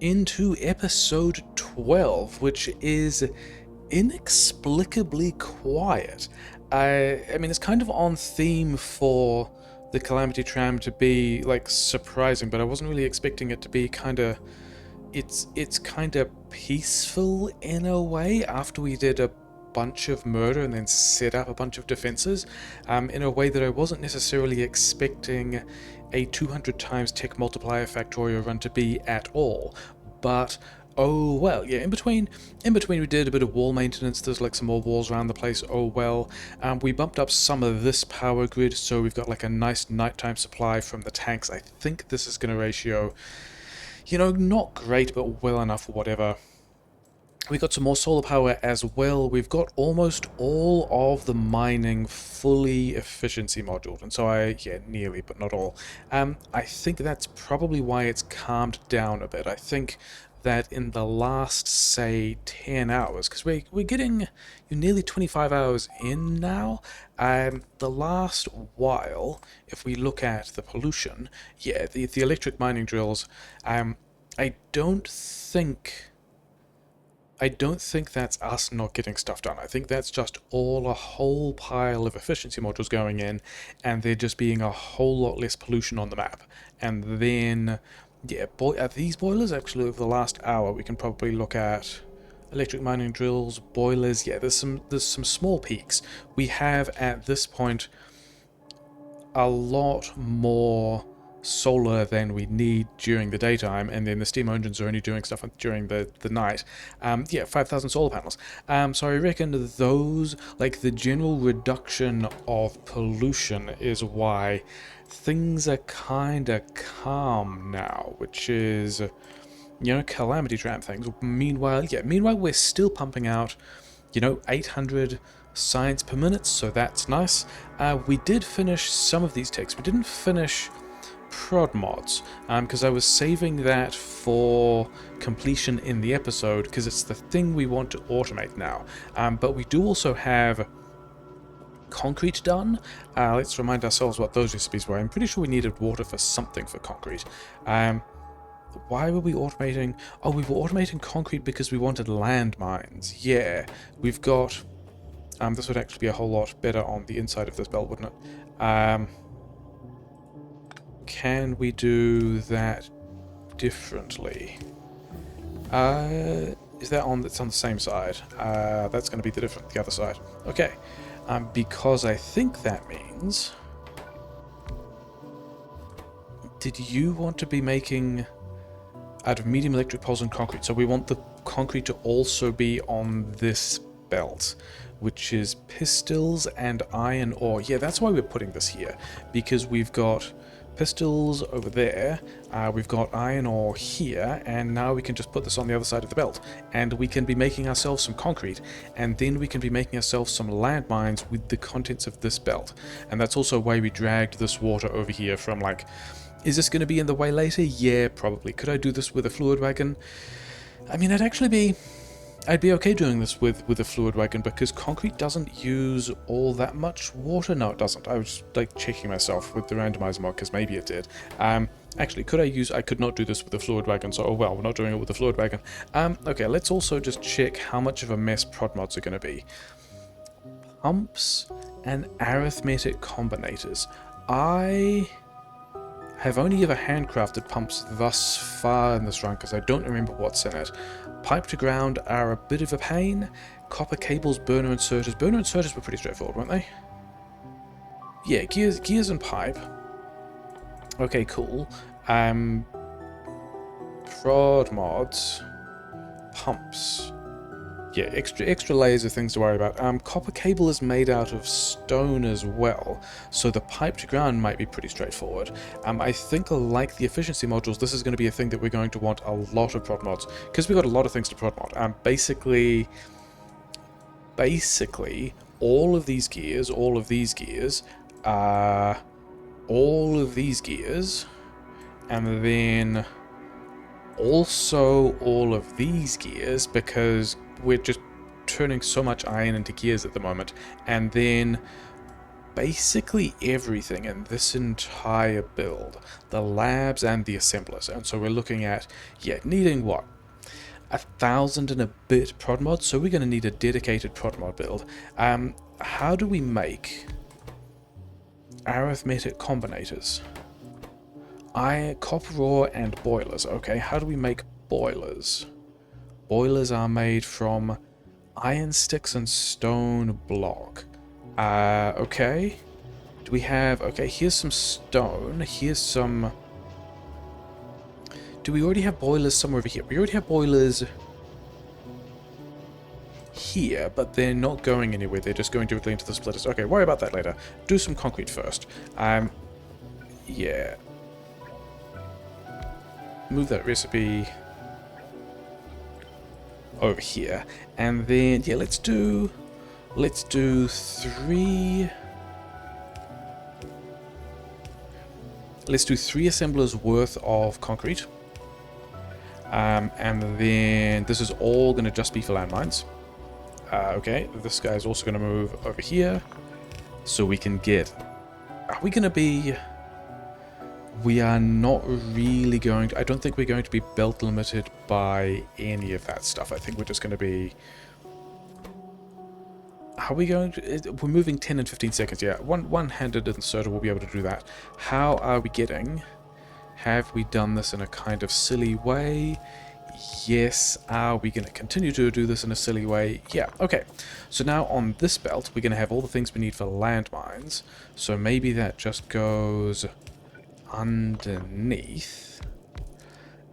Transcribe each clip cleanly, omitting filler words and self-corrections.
into episode 12, which is inexplicably quiet. I mean, it's kind of on theme for the Calamity Tram to be, like, surprising, but I wasn't really expecting it to be kind of... It's kind of peaceful in a way after we did a bunch of murder and then set up a bunch of defenses, in a way that I wasn't necessarily expecting a 200 times tech multiplier Factorio run to be at all. But oh well, yeah. In between, we did a bit of wall maintenance. There's like some more walls around the place. Oh well. We bumped up some of this power grid, so we've got like a nice nighttime supply from the tanks. I think this is going to ratio, not great, but well enough for whatever. We got some more solar power as well. We've got almost all of the mining fully efficiency moduled, and so nearly, but not all. I think that's probably why it's calmed down a bit. I think that in the last, say, 10 hours, because we're getting nearly 25 hours in now, the last while, if we look at the pollution, the electric mining drills, I don't think... I don't think that's us not getting stuff done. I think that's just a whole pile of efficiency modules going in, and there just being a whole lot less pollution on the map. And then, at these boilers, actually, over the last hour, we can probably look at electric mining drills, boilers. Yeah, there's some small peaks. We have, at this point, a lot more solar than we need during the daytime, and then the steam engines are only doing stuff during the night. 5,000 solar panels. So I reckon those, like the general reduction of pollution, is why things are kinda calm now, which is, Calamity Tram things. Meanwhile, we're still pumping out, 800 science per minute, so that's nice. We did finish some of these ticks. We didn't finish Prodmods, because I was saving that for completion in the episode, because it's the thing we want to automate now. But we do also have concrete done. Let's remind ourselves what those recipes were. I'm pretty sure we needed water for something for concrete. Why were we automating? Oh, we were automating concrete because we wanted landmines. Yeah, we've got... this would actually be a whole lot better on the inside of this belt, wouldn't it? Can we do that differently? Is that on? It's on the same side. That's going to be the other side. Okay. Because I think that means... Did you want to be making out of medium electric poles and concrete? So we want the concrete to also be on this belt, which is pistols and iron ore. Yeah, that's why we're putting this here, because we've got pistols over there, we've got iron ore here, and now we can just put this on the other side of the belt, and we can be making ourselves some concrete, and then we can be making ourselves some landmines with the contents of this belt. And that's also why we dragged this water over here from, like, is this going to be in the way later? Yeah, probably. Could I do this with a fluid wagon? I mean, I'd be okay doing this with a fluid wagon, because concrete doesn't use all that much water. No, it doesn't. I was like checking myself with the randomizer mod, because maybe it did. Actually, I could not do this with the fluid wagon, so oh well, we're not doing it with the fluid wagon. Okay, let's also just check how much of a mess Prodmods are going to be. Pumps and arithmetic combinators. I have only ever handcrafted pumps thus far in this run, because I don't remember what's in it. Pipe to ground are a bit of a pain. Copper cables, burner inserters. Burner inserters were pretty straightforward, weren't they? Yeah, gears and pipe. Okay, cool. Prod mods. Pumps. Yeah, extra layers of things to worry about. Copper cable is made out of stone as well, so the pipe to ground might be pretty straightforward. I think, like the efficiency modules, this is going to be a thing that we're going to want a lot of prod mods, because we've got a lot of things to prod mod. Basically, all of these gears, all of these gears, and then also all of these gears, because we're just turning so much iron into gears at the moment, and then basically everything in this entire build. The labs and the assemblers. And so we're looking at, yeah, needing what? 1,000 and a bit Prodmods, so we're going to need a dedicated Prodmod build. How do we make arithmetic combinators? Copper ore and boilers. Okay, how do we make boilers? Boilers are made from iron sticks and stone block. Okay. Do we have... Okay, here's some stone. Here's some... Do we already have boilers somewhere over here? We already have boilers here, but they're not going anywhere. They're just going directly into the splitters. Okay, worry about that later. Do some concrete first. Yeah. Move that recipe over here. And then, yeah, let's do 3... Let's do 3 assemblers worth of concrete. And then this is all going to just be for landmines. Okay, this guy's also going to move over here. So we can get... Are we going to be... We are not really going to... I don't think we're going to be belt limited by any of that stuff. I think we're just going to be... How are we going to... We're moving 10 and 15 seconds. Yeah, one-handed inserter will be able to do that. How are we getting... Have we done this in a kind of silly way? Yes. Are we going to continue to do this in a silly way? Yeah, okay. So now on this belt, we're going to have all the things we need for landmines. So maybe that just goes underneath.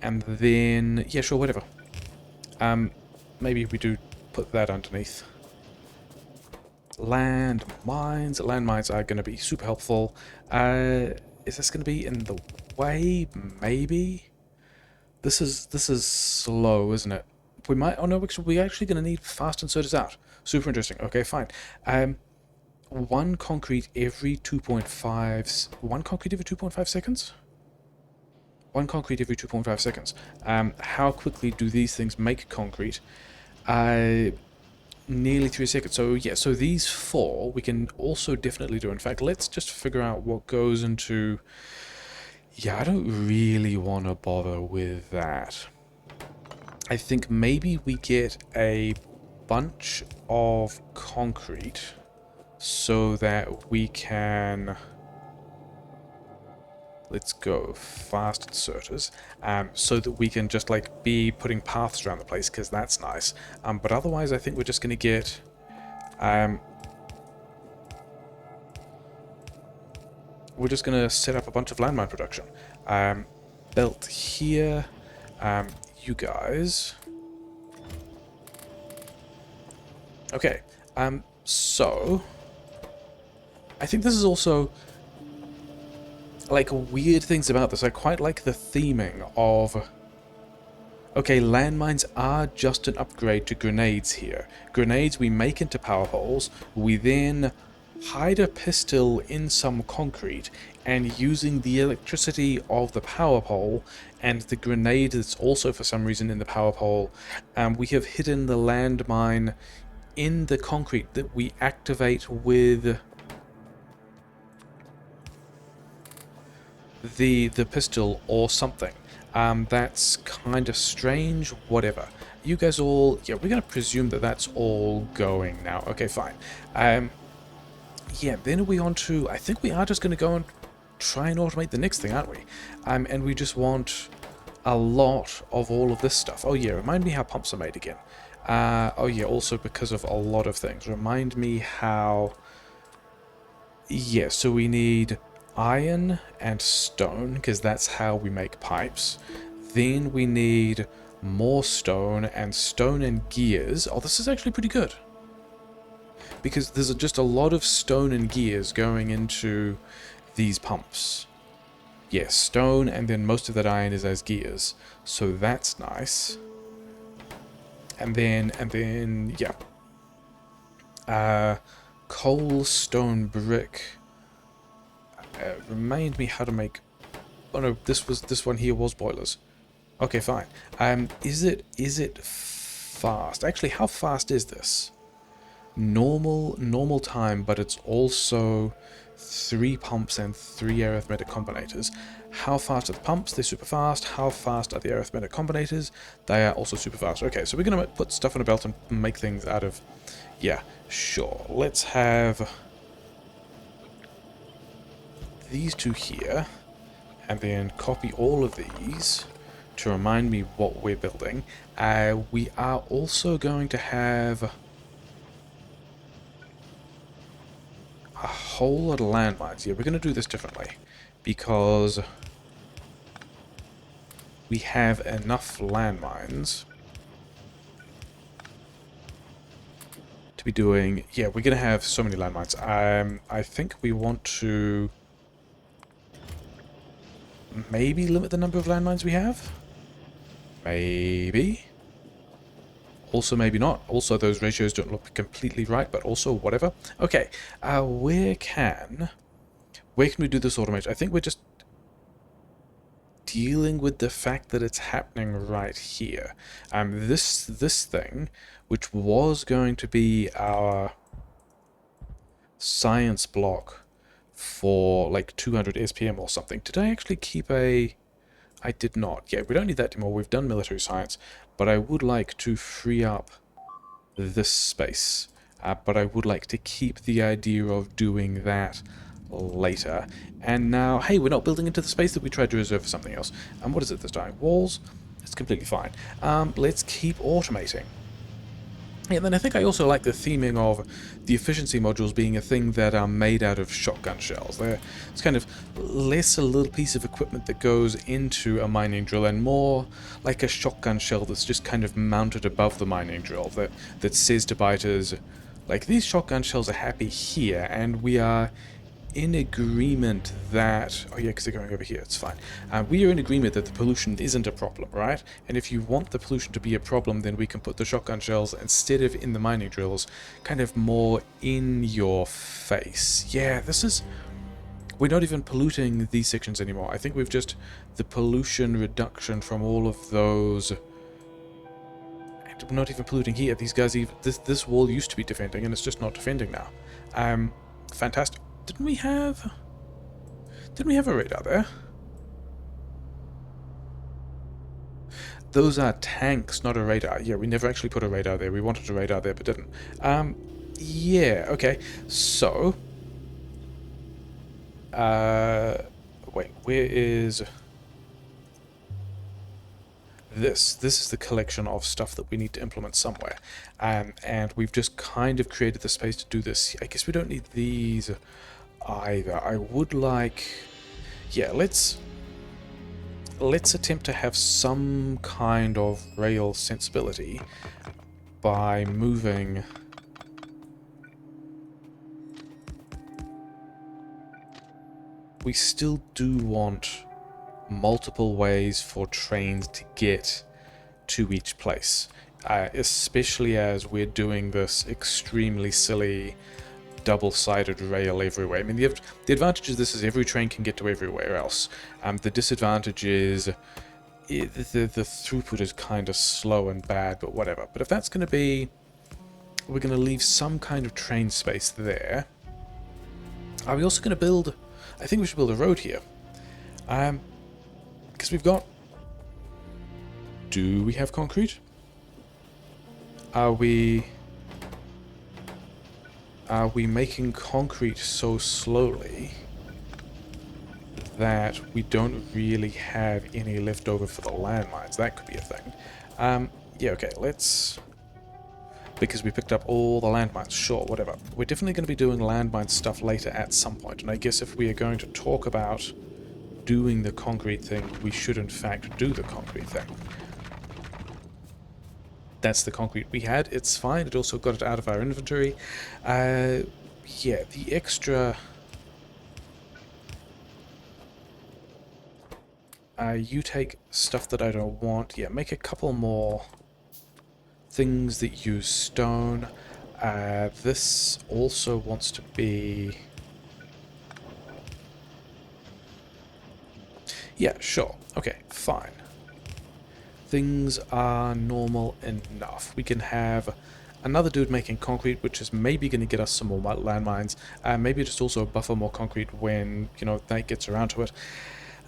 And then... Yeah, sure, whatever. Maybe we do put that underneath. Landmines. Landmines are going to be super helpful. Is this going to be in the way? Maybe. This is slow, isn't it? We might. Oh no, we're actually going to need fast inserters out. Super interesting. Okay, fine. One concrete every 2.5. One concrete every 2.5 seconds. One concrete every 2.5 seconds. How quickly do these things make concrete? Nearly 3 seconds. So yeah, so these 4 we can also definitely do. In fact, let's just figure out what goes into... Yeah, I don't really want to bother with that. I think maybe we get a bunch of concrete so that we can... Let's go fast inserters, so that we can just like be putting paths around the place, because that's nice. But otherwise, I think we're just going to get... we're just going to set up a bunch of landmine production. Belt here. You guys. Okay. So... I think this is also... like weird things about this. I quite like the theming of... Okay, landmines are just an upgrade to grenades here. Grenades we make into power poles, we then hide a pistol in some concrete, and using the electricity of the power pole and the grenade that's also for some reason in the power pole, we have hidden the landmine in the concrete that we activate with the pistol or something. That's kind of strange. Whatever. You guys all... Yeah, we're going to presume that that's all going now. Okay, fine. Yeah, then are we on to... I think we are just going to go and try and automate the next thing, aren't we? And we just want a lot of all of this stuff. Oh yeah, remind me how pumps are made again. Oh yeah, also because of a lot of things. Remind me how... Yeah, so we need... iron and stone, because that's how we make pipes. Then we need more stone and gears. Oh, this is actually pretty good. Because there's just a lot of stone and gears going into these pumps. Yes, stone, and then most of that iron is as gears. So that's nice. And then, yeah. Coal, stone, brick. Remind me how to make... Oh no, this one here was boilers. Okay, fine. Is it fast? Actually, how fast is this? Normal time, but it's also 3 pumps and 3 arithmetic combinators. How fast are the pumps? They're super fast. How fast are the arithmetic combinators? They are also super fast. Okay, so we're going to put stuff in a belt and make things out of... Yeah, sure. Let's have these two here, and then copy all of these to remind me what we're building. We are also going to have a whole lot of landmines. Yeah, we're going to do this differently, because we have enough landmines to be doing... Yeah, we're going to have so many landmines. I think we want to maybe limit the number of landmines we have? Maybe. Also, maybe not. Also, those ratios don't look completely right, but also, whatever. Okay, where can we do this automation? I think we're just dealing with the fact that it's happening right here. This thing, which was going to be our science block for like 200 SPM or something. Did I actually keep a... I did not. Yeah, we don't need that anymore. We've done military science, but I would like to free up this space. But I would like to keep the idea of doing that later. And now, hey, we're not building into the space that we tried to reserve for something else. And what is it this time? Walls? It's completely fine. Let's keep automating. Yeah, and then I think I also like the theming of the efficiency modules being a thing that are made out of shotgun shells. It's kind of less a little piece of equipment that goes into a mining drill and more like a shotgun shell that's just kind of mounted above the mining drill that says to biters, like, these shotgun shells are happy here, and we are in agreement that... Oh yeah, because they're going over here, it's fine. We are in agreement that the pollution isn't a problem, right? And if you want the pollution to be a problem, then we can put the shotgun shells, instead of in the mining drills, kind of more in your face. Yeah, this is... We're not even polluting these sections anymore. I think we've just... The pollution reduction from all of those... We're not even polluting here. These guys even... This wall used to be defending, and it's just not defending now. Fantastic. Didn't we have a radar there? Those are tanks, not a radar. Yeah, we never actually put a radar there. We wanted a radar there, but didn't. Yeah, okay. So... wait, where is... This is the collection of stuff that we need to implement somewhere. And we've just kind of created the space to do this. I guess we don't need these... either. I would like... Yeah, let's attempt to have some kind of rail sensibility by moving... We still do want multiple ways for trains to get to each place, especially as we're doing this extremely silly double-sided rail everywhere. I mean, the advantage of this is every train can get to everywhere else. The disadvantage is the throughput is kind of slow and bad, but whatever. But if that's going to be... We're going to leave some kind of train space there. Are we also going to build... I think we should build a road here. Because we've got... Do we have concrete? Are we making concrete so slowly that we don't really have any left over for the landmines? That could be a thing. Yeah, okay, let's... Because we picked up all the landmines, sure, whatever. We're definitely going to be doing landmine stuff later at some point, and I guess if we are going to talk about doing the concrete thing, we should in fact do the concrete thing. That's the concrete we had, it's fine, it also got it out of our inventory. Yeah, the extra... you take stuff that I don't want. Yeah, make a couple more things that use stone. This also wants to be... Yeah, sure. Okay, fine. Things are normal enough. We can have another dude making concrete, which is maybe going to get us some more landmines. Maybe just also buffer more concrete when, you know, that gets around to it.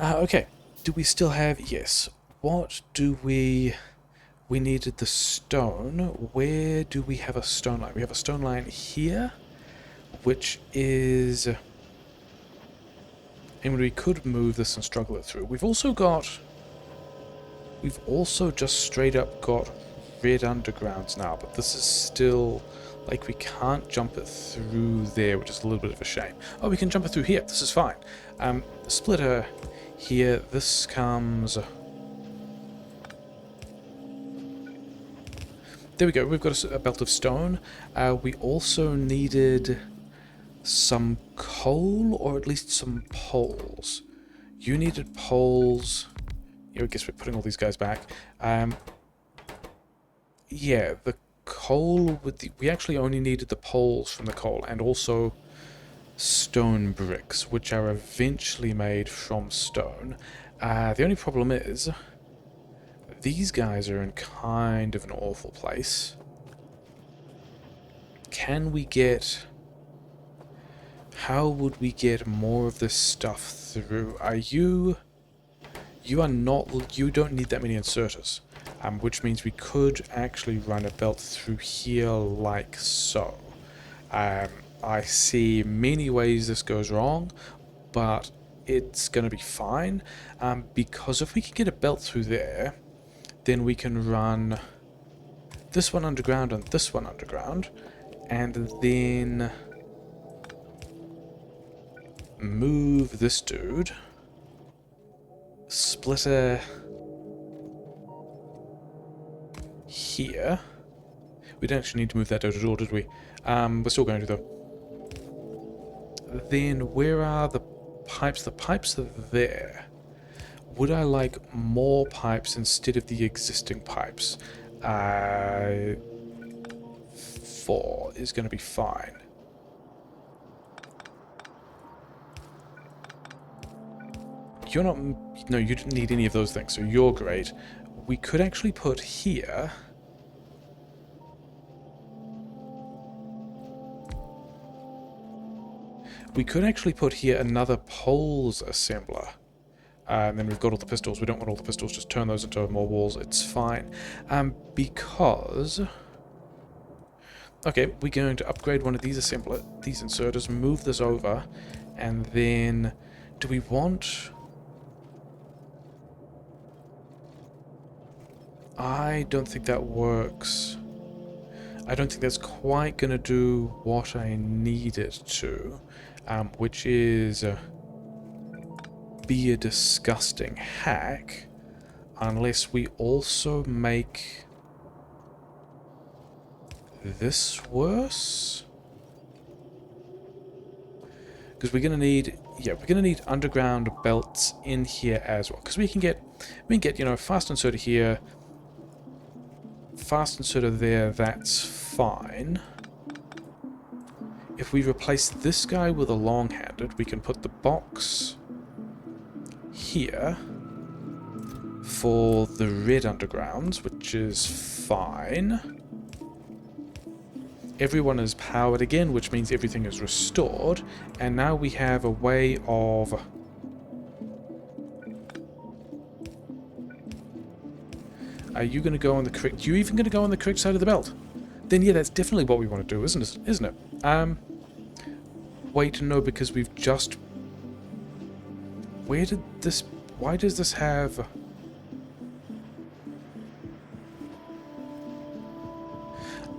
Okay, do we still have... Yes. What do we... We needed the stone. Where do we have a stone line? We have a stone line here, which is... And we could move this and struggle it through. We've also just straight up got red undergrounds now, but this is still... Like, we can't jump it through there, which is a little bit of a shame. Oh, we can jump it through here. This is fine. The splitter here. This comes... There we go, we've got a belt of stone. We also needed some coal, or at least some poles. You needed poles. Yeah, I guess we're putting all these guys back. Yeah, the coal with the... We actually only needed the poles from the coal, and also stone bricks, which are eventually made from stone. The only problem is... These guys are in kind of an awful place. Can we get... How would we get more of this stuff through? Are you... You are not... You don't need that many inserters. Which means we could actually run a belt through here like so. I see many ways this goes wrong, but it's going to be fine. Because if we can get a belt through there... Then we can run this one underground and this one underground, and then move this dude. Splitter here. We don't actually need to move that dude at all, did we? We're still going to though. Then where are the pipes? The pipes are there. Would I like more pipes instead of the existing pipes? 4 is going to be fine. You're not... No, you didn't need any of those things, so you're great. We could actually put here... We could actually put here another poles assembler. And then we've got all the pistols. We don't want all the pistols. Just turn those into more walls. It's fine. Because... Okay, we're going to upgrade one of these these inserters, move this over, and then... Do we want... I don't think that works. I don't think that's quite going to do what I need it to, which is... be a disgusting hack unless we also make this worse, because we're gonna need underground belts in here as well, because we can get you know, fast inserter here, fast inserter there. That's fine. If we replace this guy with a long-handed, we can put the box here for the red undergrounds, which is fine. Everyone is powered again, which means everything is restored, and now we have a way of... Are you going to go on the correct... You even going to go on the correct side of the belt? Then yeah, that's definitely what we want to do, isn't it? Wait, no, because we've just... Where did this... Why does this have...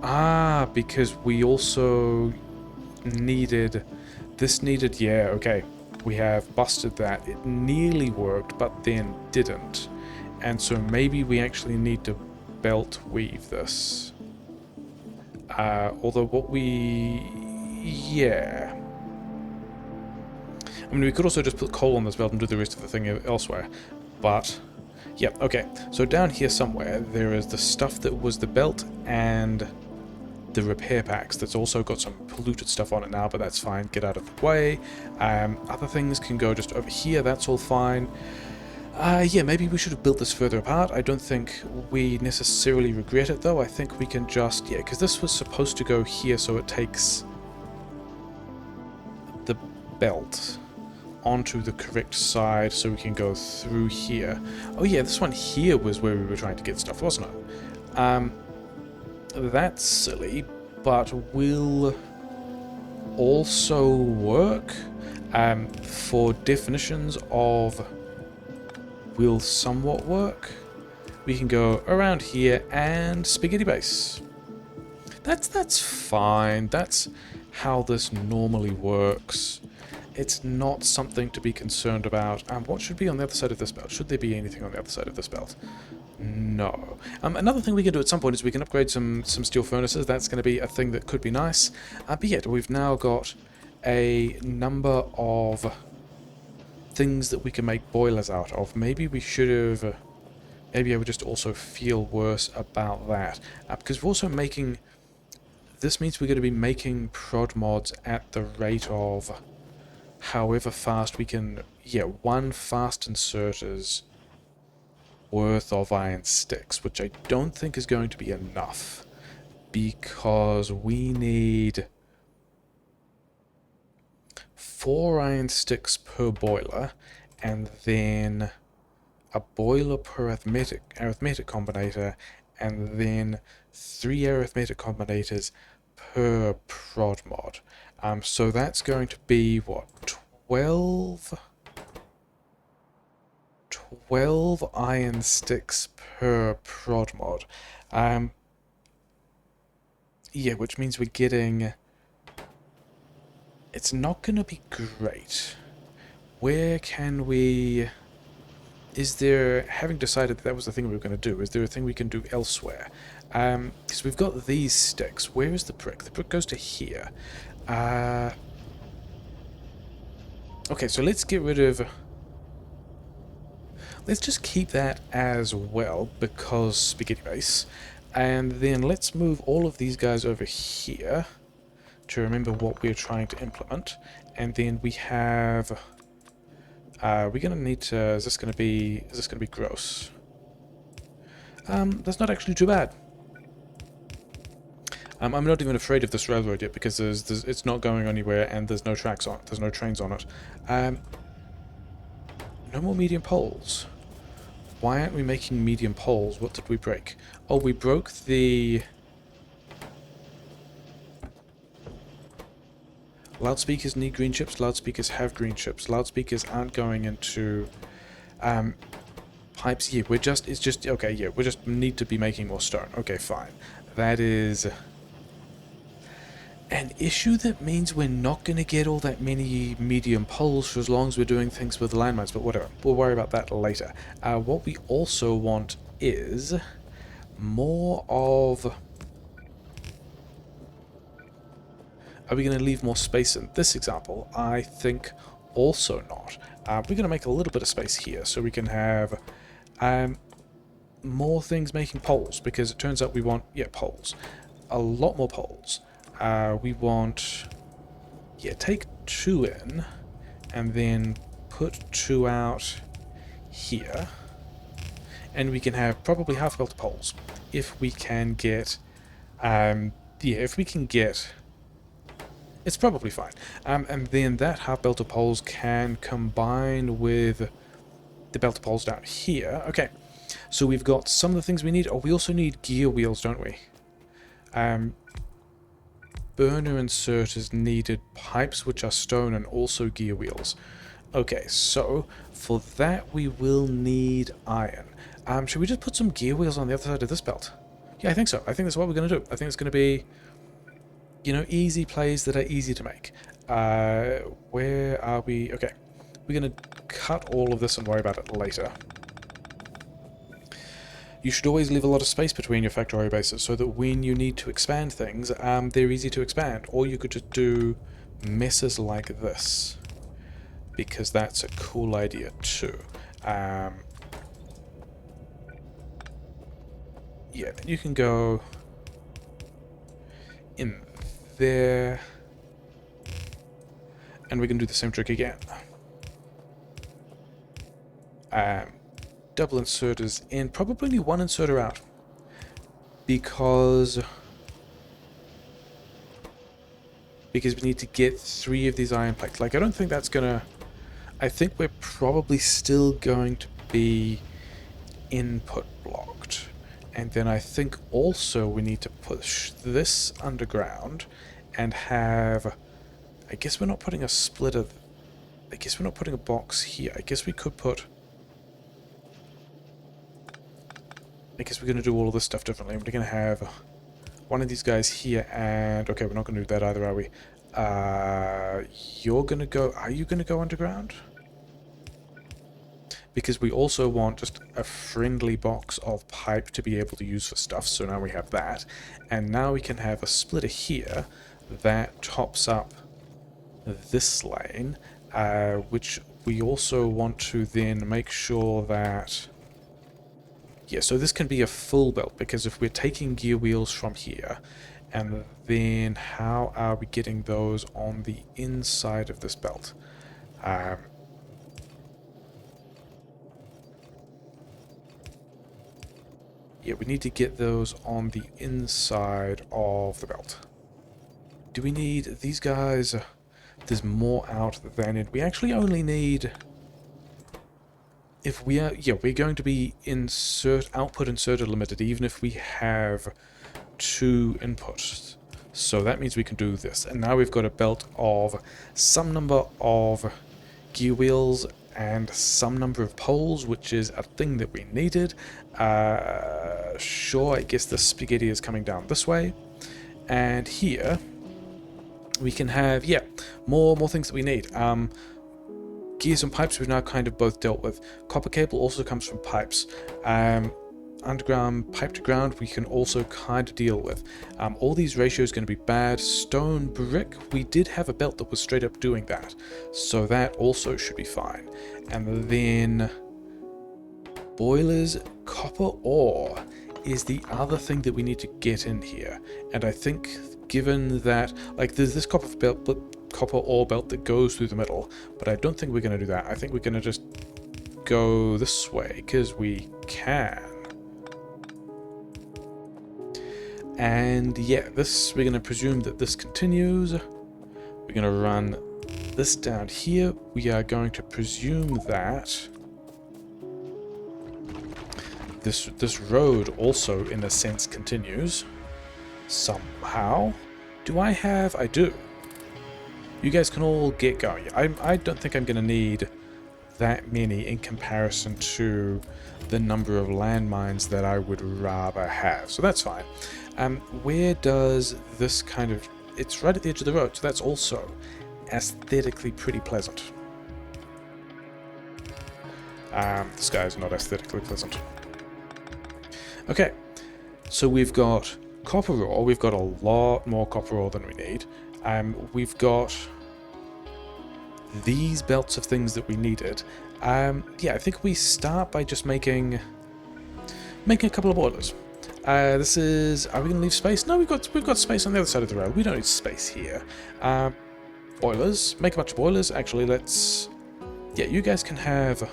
Ah, because we also needed... This needed... Yeah, okay. We have busted that. It nearly worked, but then didn't. And so maybe we actually need to belt weave this. Although what we... Yeah... I mean, we could also just put coal on this belt and do the rest of the thing elsewhere. But, yeah, okay. So down here somewhere, there is the stuff that was the belt and the repair packs. That's also got some polluted stuff on it now, but that's fine. Get out of the way. Other things can go just over here. That's all fine. Yeah, maybe we should have built this further apart. I don't think we necessarily regret it, though. I think we can just... Yeah, because this was supposed to go here, so it takes the belt onto the correct side so we can go through here. Oh yeah, this one here was where we were trying to get stuff, wasn't it? That's silly, but will also work for definitions of will somewhat work. We can go around here and spaghetti base. That's fine. That's how this normally works. It's not something to be concerned about. What should be on the other side of this belt? Should there be anything on the other side of this belt? No. Another thing we can do at some point is we can upgrade some steel furnaces. That's going to be a thing that could be nice. But yet, we've now got a number of things that we can make boilers out of. Maybe we should have... maybe I would just also feel worse about that. Because we're also making... This means we're going to be making Prodmods at the rate of however fast we can... Yeah, one fast inserter's worth of iron sticks, which I don't think is going to be enough. Because we need 4 iron sticks per boiler, and then a boiler per arithmetic combinator, and then 3 arithmetic combinators per prod mod. So that's going to be, what, 12 iron sticks per prod mod. Yeah, which means we're getting... It's not going to be great. Where can we... Is there, having decided that was the thing we were going to do, is there a thing we can do elsewhere? Because we've got these sticks. Where is the brick? The brick goes to here. Okay, so let's get rid of... Let's just keep that as well, because spaghetti base. And then let's move all of these guys over here to remember what we're trying to implement. And then we have... we're gonna need to... Is this gonna be gross? That's not actually too bad. I'm not even afraid of this railroad yet because it's not going anywhere and there's no tracks on it. There's no trains on it. No more medium poles. Why aren't we making medium poles? What did we break? Oh, we broke the... Loudspeakers need green chips. Loudspeakers have green chips. Loudspeakers aren't going into pipes. Yeah, it's just okay. Yeah, we just need to be making more stone. Okay, fine. That is an issue that means we're not going to get all that many medium poles for as long as we're doing things with landmines. But whatever, we'll worry about that later. What we also want is more of... Are we going to leave more space in this example? I think also not. We're going to make a little bit of space here so we can have more things making poles, because it turns out we want, yeah, poles. A lot more poles. We want, yeah, take 2 in and then put 2 out here. And we can have probably half a belt of poles. If we can get, yeah, if we can get... It's probably fine. And then that half belt of poles can combine with the belt of poles down here. Okay, so we've got some of the things we need. Oh, we also need gear wheels, don't we? Burner inserters needed, pipes which are stone, and also gear wheels. Okay, so for that we will need iron. Should we just put some gear wheels on the other side of this belt? Yeah, I think so. I think that's what we're going to do. I think it's going to be... You know, easy plays that are easy to make. Where are we? Okay. We're going to cut all of this and worry about it later. You should always leave a lot of space between your Factorio bases so that when you need to expand things, they're easy to expand. Or you could just do messes like this, because that's a cool idea too. Yeah, you can go in there, and we can do the same trick again. double inserters in, probably only one inserter out. Because we need to get 3 of these iron plates. Like, I don't think that's gonna... I think we're probably still going to be input blocked. And then I think also we need to push this underground and have... I guess we're not putting a splitter... I guess we're not putting a box here. I guess we could put... I guess we're going to do all of this stuff differently. We're going to have one of these guys here and... Okay, we're not going to do that either, are we? You're going to go... Are you going to go underground? Because we also want just a friendly box of pipe to be able to use for stuff. So now we have that. And now we can have a splitter here that tops up this lane, which we also want to then make sure that... Yeah, so this can be a full belt, because if we're taking gear wheels from here, and then how are we getting those on the inside of this belt? Yeah, we need to get those on the inside of the belt. Do we need these guys? There's more out than in. We actually only need... If we are... Yeah, we're going to be output inserter limited, even if we have 2 inputs. So that means we can do this. And now we've got a belt of some number of gear wheels and some number of poles, which is a thing that we needed. Sure, I guess the spaghetti is coming down this way. And here we can have, yeah, more things that we need. Gears and pipes we've now kind of both dealt with. Copper cable also comes from pipes. Underground pipe to ground we can also kind of deal with. All these ratios going to be bad. Stone brick, we did have a belt that was straight up doing that, so that also should be fine. And then boilers, copper ore is the other thing that we need to get in here. And I think given that, like, there's this copper ore belt that goes through the middle, but I don't think we're going to do that. I think we're going to just go this way because we can. And yeah, this, we're going to presume that this continues. We're going to run this down here. We are going to presume that this road also, in a sense, continues somehow. Do I have? I do. You guys can all get going. I don't think I'm going to need that many in comparison to the number of landmines that I would rather have. So that's fine. Where does this kind of... It's right at the edge of the road, so that's also aesthetically pretty pleasant. This guy is not aesthetically pleasant. Okay, so we've got copper ore. We've got a lot more copper ore than we need. We've got these belts of things that we needed. Yeah, I think we start by just making a couple of boilers. This is... Are we going to leave space? No, we've got space on the other side of the road. We don't need space here. Boilers. Make a bunch of boilers. Actually, let's... Yeah, you guys can have...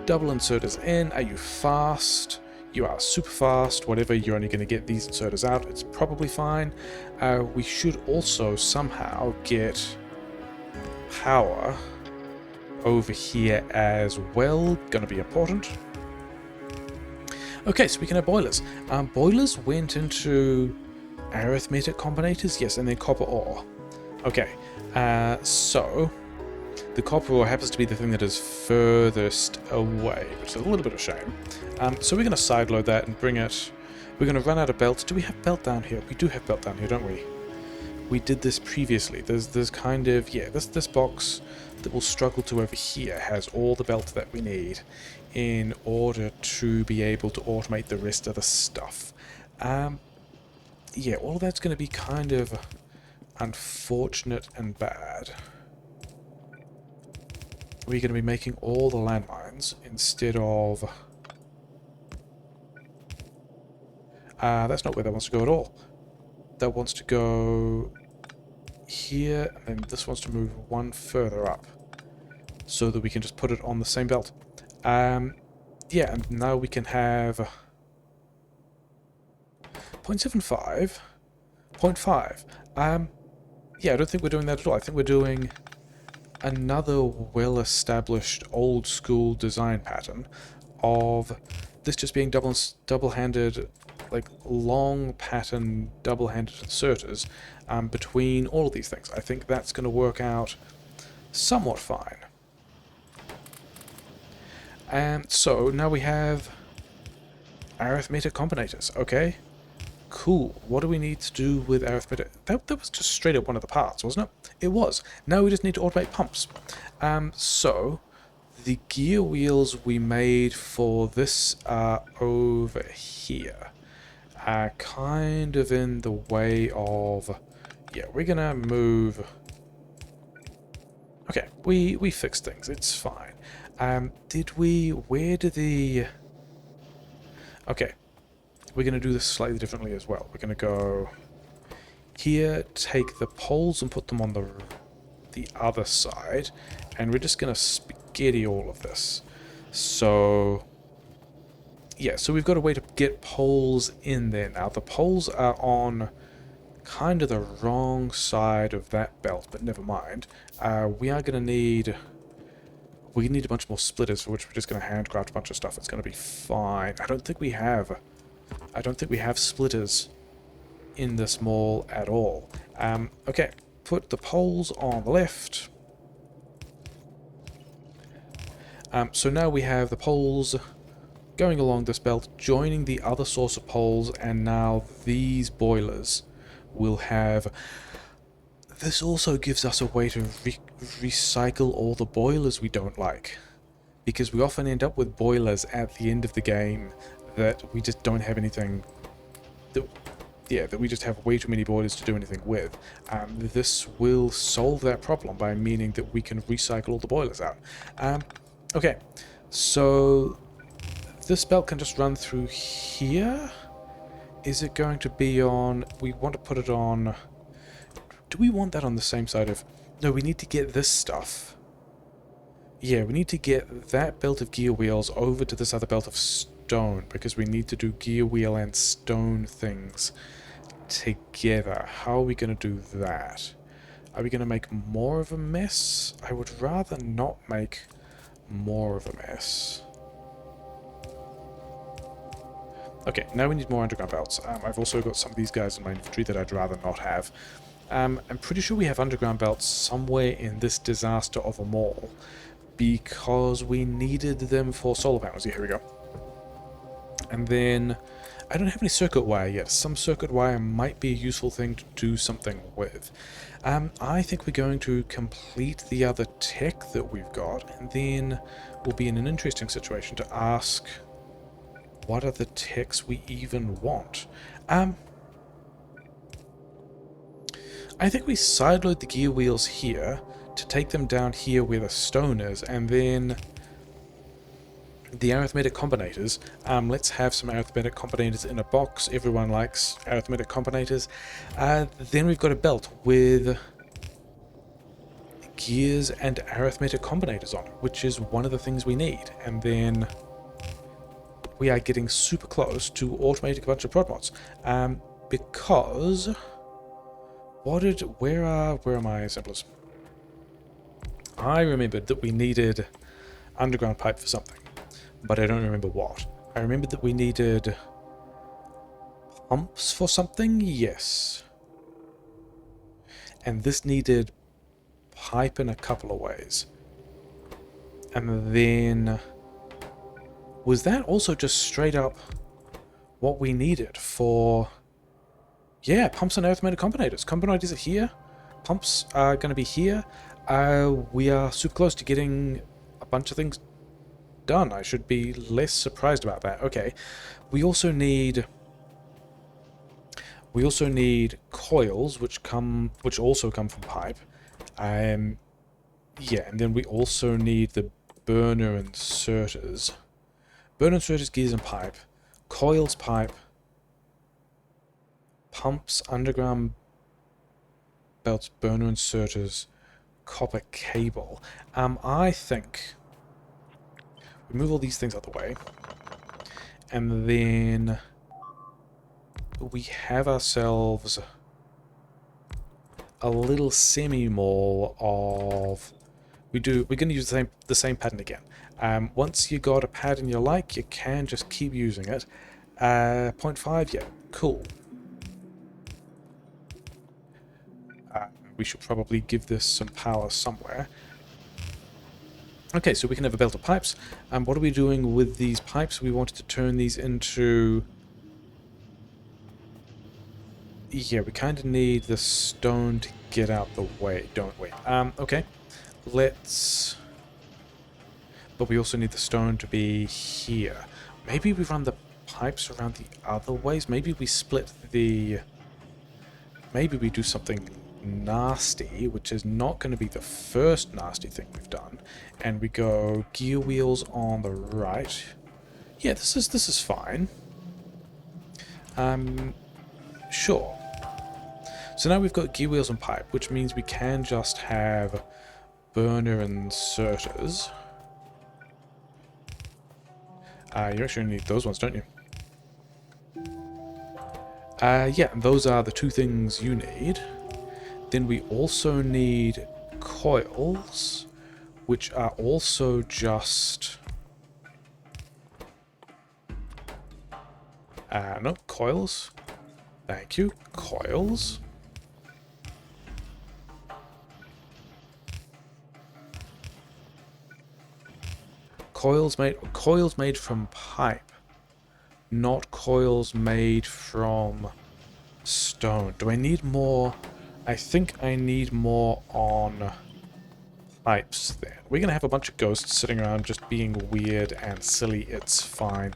double inserters in. Are you fast? You are super fast. Whatever, you're only going to get these inserters out. It's probably fine. We should also somehow get power over here as well. Going to be important. Okay, so we can have boilers. Boilers went into arithmetic combinators, yes, and then copper ore. Okay, so the copper ore happens to be the thing that is furthest away, which is a little bit of a shame. So we're going to sideload that and bring it... We're going to run out of belts. Do we have belt down here? We do have belt down here, don't we? We did this previously. There's kind of... Yeah, this box that will struggle to over here has all the belt that we need in order to be able to automate the rest of the stuff. Yeah, all of that's going to be kind of unfortunate and bad. We're going to be making all the landmines instead of... that's not where that wants to go at all. That wants to go here, and then this wants to move one further up. so that we can just put it on the same belt. Yeah, and now we can have 0.75, 0.5. Yeah, I don't think we're doing that at all. I think we're doing another well-established old-school design pattern of this just being double-handed, like long pattern double-handed inserters between all of these things. I think that's going to work out somewhat fine. And so now we have arithmetic combinators. Okay, cool. What do we need to do with arithmetic? That was just straight up one of the parts, wasn't it? It was. Now we just need to automate pumps. So the gear wheels we made for this are over here. Kind of in the way of... Yeah, we're gonna move... Okay, we fixed things. It's fine. Did we... Where did the... Okay, we're going to do this slightly differently as well. We're going to go here, take the poles and put them on the other side, and we're just going to spaghetti all of this. So, yeah, so we've got a way to get poles in there now. The poles are on kind of the wrong side of that belt, but never mind. We are going to need... We need a bunch more splitters, for which we're just going to handcraft a bunch of stuff. It's going to be fine. I don't think we have splitters in this mall at all. Okay, put the poles on the left. So now we have the poles going along this belt, joining the other source of poles, and now these boilers will have... This also gives us a way to recycle all the boilers we don't like, because we often end up with boilers at the end of the game that we just don't have anything that we just have way too many boilers to do anything with. This will solve that problem by meaning that we can recycle all the boilers out. Okay, so this belt can just run through here. Is it going to be on... We want to put it on... Do we want that on the same side of... No, we need to get this stuff. Yeah, we need to get that belt of gear wheels over to this other belt of stone, because we need to do gear wheel and stone things together. How are we going to do that? Are we going to make more of a mess? I would rather not make more of a mess. Okay, now we need more underground belts. I've also got some of these guys in my inventory that I'd rather not have. I'm pretty sure we have underground belts somewhere in this disaster of a mall, because we needed them for solar panels. Yeah, here we go. And then, I don't have any circuit wire yet. Some circuit wire might be a useful thing to do something with. I think we're going to complete the other tech that we've got, and then we'll be in an interesting situation to ask what are the techs we even want. I think we sideload the gear wheels here to take them down here where the stone is, and then the arithmetic combinators. Let's have some arithmetic combinators in a box. Everyone likes arithmetic combinators. Then we've got a belt with gears and arithmetic combinators on it, which is one of the things we need. And then we are getting super close to automating a bunch of Prodmods. Because... Where are my assemblers? I remembered that we needed underground pipe for something, but I don't remember what. I remembered that we needed pumps for something, yes. And this needed pipe in a couple of ways. And then... Was that also just straight up what we needed for... Yeah, pumps and arithmetic combinators. Combinators are here. Pumps are going to be here. We are super close to getting a bunch of things done. I should be less surprised about that. Okay. We also need coils, which also come from pipe. Yeah, and then we also need the burner inserters. Burner inserters, gears, and pipe. Coils, pipe. Pumps, underground belts, burner inserters, copper cable. I think we move all these things out of the way, and then we have ourselves a little semi-mall of... We're going to use the same pattern again. Once you got a pattern you like, you can just keep using it. 0.5, yeah, cool. We should probably give this some power somewhere. Okay, so we can have a belt of pipes. What are we doing with these pipes? We wanted to turn these into... Yeah, we kind of need the stone to get out the way, don't we? Okay. Let's... But we also need the stone to be here. Maybe we run the pipes around the other ways? Maybe we split the... Maybe we do something nasty, which is not going to be the first nasty thing we've done. And we go gear wheels on the right. Yeah, this is fine. Sure. So now we've got gear wheels and pipe, which means we can just have burner inserters. You actually need those ones, don't you? Yeah, those are the two things you need. Then we also need coils, which are also just... no, coils. Thank you. Coils. Coils made from pipe, not coils made from stone. Do I need more? I think I need more on pipes then. We're going to have a bunch of ghosts sitting around just being weird and silly. It's fine.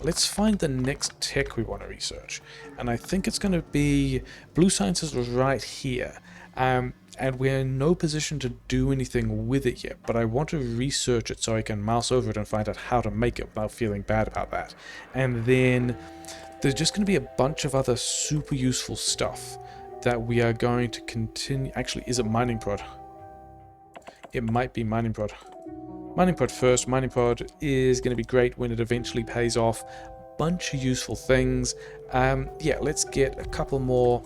Let's find the next tech we want to research. And I think it's going to be... Blue Science is right here. And we're in no position to do anything with it yet, but I want to research it so I can mouse over it and find out how to make it without feeling bad about that. And then there's just going to be a bunch of other super useful stuff that we are going to continue... Actually, is it mining prod? It might be mining prod. Mining prod first. Mining prod is going to be great when it eventually pays off. Bunch of useful things. Yeah, let's get a couple more...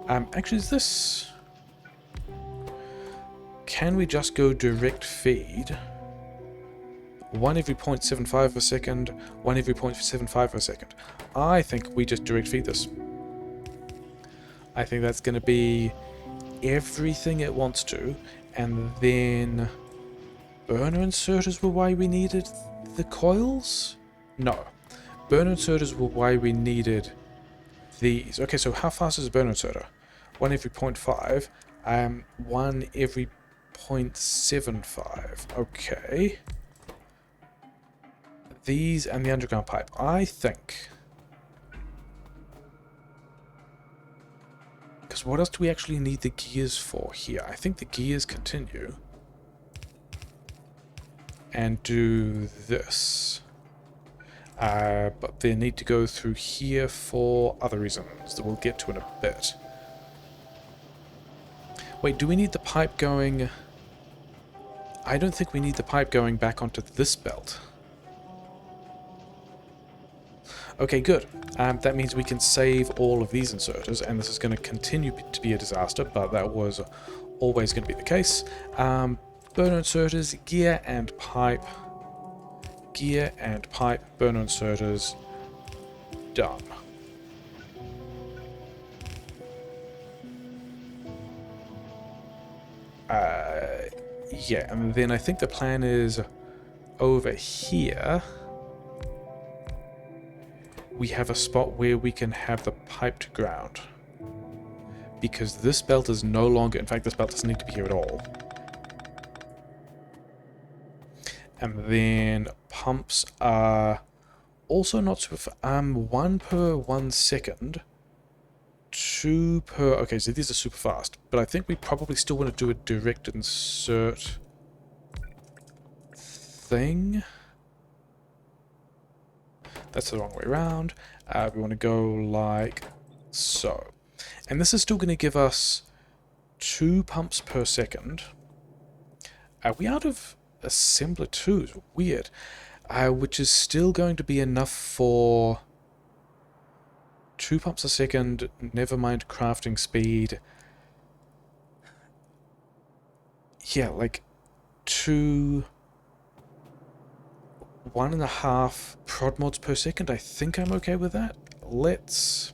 actually, is this... Can we just go direct feed? 1 every 0.75 a second, 1 every 0.75 a second. I think we just direct feed this. I think that's going to be everything it wants to, and then... Burner inserters were why we needed the coils? No. Burner inserters were why we needed these. Okay, so how fast is a burner inserter? 1 every 0.5. 1 every 0.75. Okay. These and the underground pipe. I think... Because what else do we actually need the gears for here? I think the gears continue. And do this. But they need to go through here for other reasons that we'll get to in a bit. Wait, do we need the pipe going... I don't think we need the pipe going back onto this belt. Okay, good. That means we can save all of these inserters, and this is going to continue to be a disaster, but that was always going to be the case. Burner inserters, gear and pipe. Gear and pipe, burner inserters, done. Yeah, and then I think the plan is over here. We have a spot where we can have the pipe to ground. Because this belt is no longer... In fact, this belt doesn't need to be here at all. And then pumps are also not super... 1 per 1 second. 2 per... Okay, so these are super fast. But I think we probably still want to do a direct insert thing. That's the wrong way around. We want to go like so. And this is still going to give us 2 pumps per second. Are we out of assembler 2s? Weird. Which is still going to be enough for 2 pumps a second, never mind crafting speed. Yeah, like 1.5 Prodmods per second. I think I'm okay with that. Let's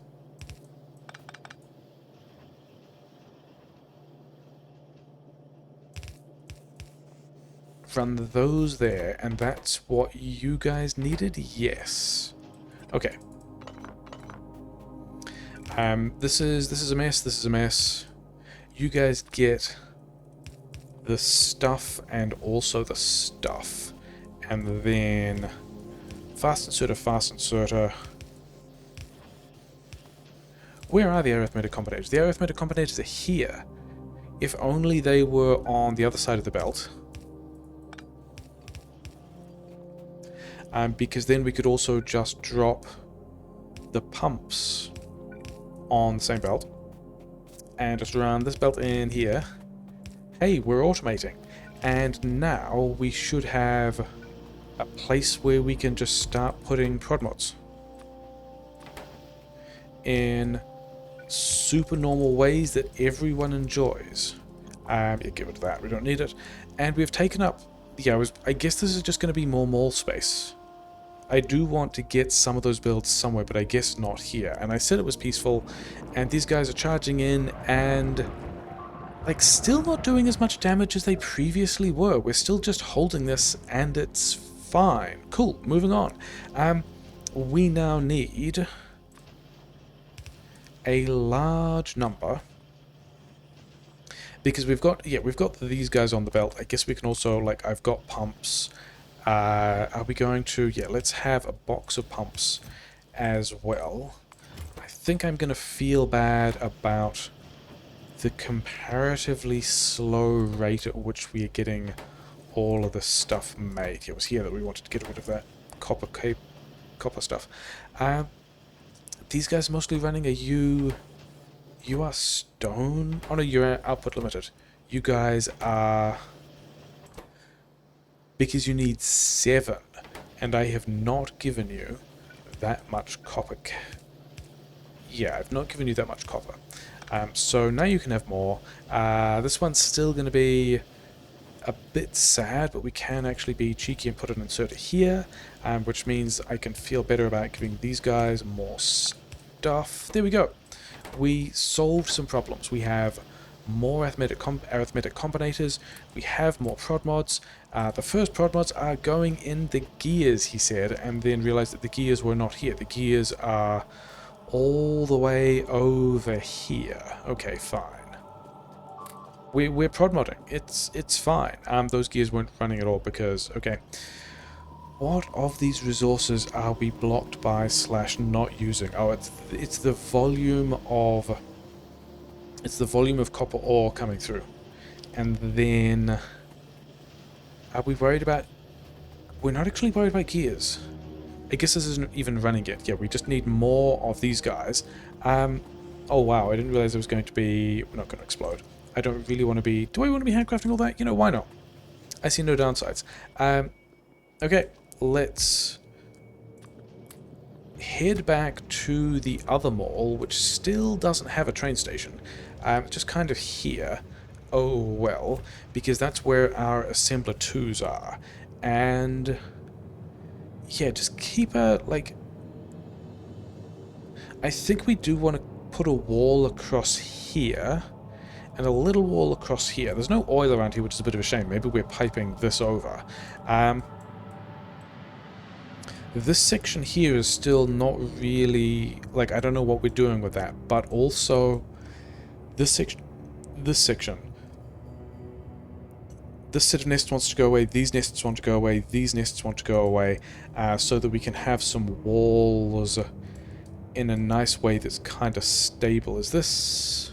run those there, and that's what you guys needed? Yes. Okay. This is a mess, this is a mess. You guys get the stuff and also the stuff. And then fast inserter. Where are the arithmetic combinators? The arithmetic combinators are here. If only they were on the other side of the belt. Because then we could also just drop the pumps on the same belt and just run this belt in here. Hey, we're automating, and now we should have a place where we can just start putting Prodmods in super normal ways that everyone enjoys. Yeah, get rid of that, we don't need it. And we've taken up, yeah, I guess this is just going to be more mall space. I do want to get some of those builds somewhere, but I guess not here. And I said it was peaceful, and these guys are charging in and, like, still not doing as much damage as they previously were. We're still just holding this, and it's fine. Cool, moving on. We now need a large number, because we've got these guys on the belt. I guess we can also, like, I've got pumps. Are we going to... Yeah, let's have a box of pumps as well. I think I'm going to feel bad about the comparatively slow rate at which we are getting all of this stuff made. It was here that we wanted to get rid of that copper stuff. These guys are mostly running a You are stone? Oh no, you're output limited. You guys are... Because you need 7, and I have not given you that much copper. Yeah, I've not given you that much copper. So now you can have more. This one's still going to be a bit sad, but we can actually be cheeky and put an inserter here, which means I can feel better about giving these guys more stuff. There we go. We solved some problems. We have more arithmetic combinators, we have more Prodmods. The first Prodmods are going in the gears, he said, and then realized that the gears were not here. The gears are all the way over here. Okay, fine. We're Prodmodding. It's fine. Those gears weren't running at all because, okay. What of these resources are we blocked by / not using? Oh, it's the volume of... It's the volume of copper ore coming through. And then... Are we worried about... We're not actually worried about gears. I guess this isn't even running yet. Yeah, we just need more of these guys. Oh wow, I didn't realize it was going to be... We're not going to explode. I don't really want to be... Do I want to be handcrafting all that? You know, why not? I see no downsides. Okay, let's head back to the other mall, which still doesn't have a train station. Just kind of here. Oh well, because that's where our assembler 2s are. And yeah, just keep a, like... I think we do want to put a wall across here, and a little wall across here. There's no oil around here, which is a bit of a shame. Maybe we're piping this over. This section here is still not really... Like, I don't know what we're doing with that, but also... This section... This set of nests wants to go away, these nests want to go away, these nests want to go away, so that we can have some walls in a nice way that's kind of stable. Is this...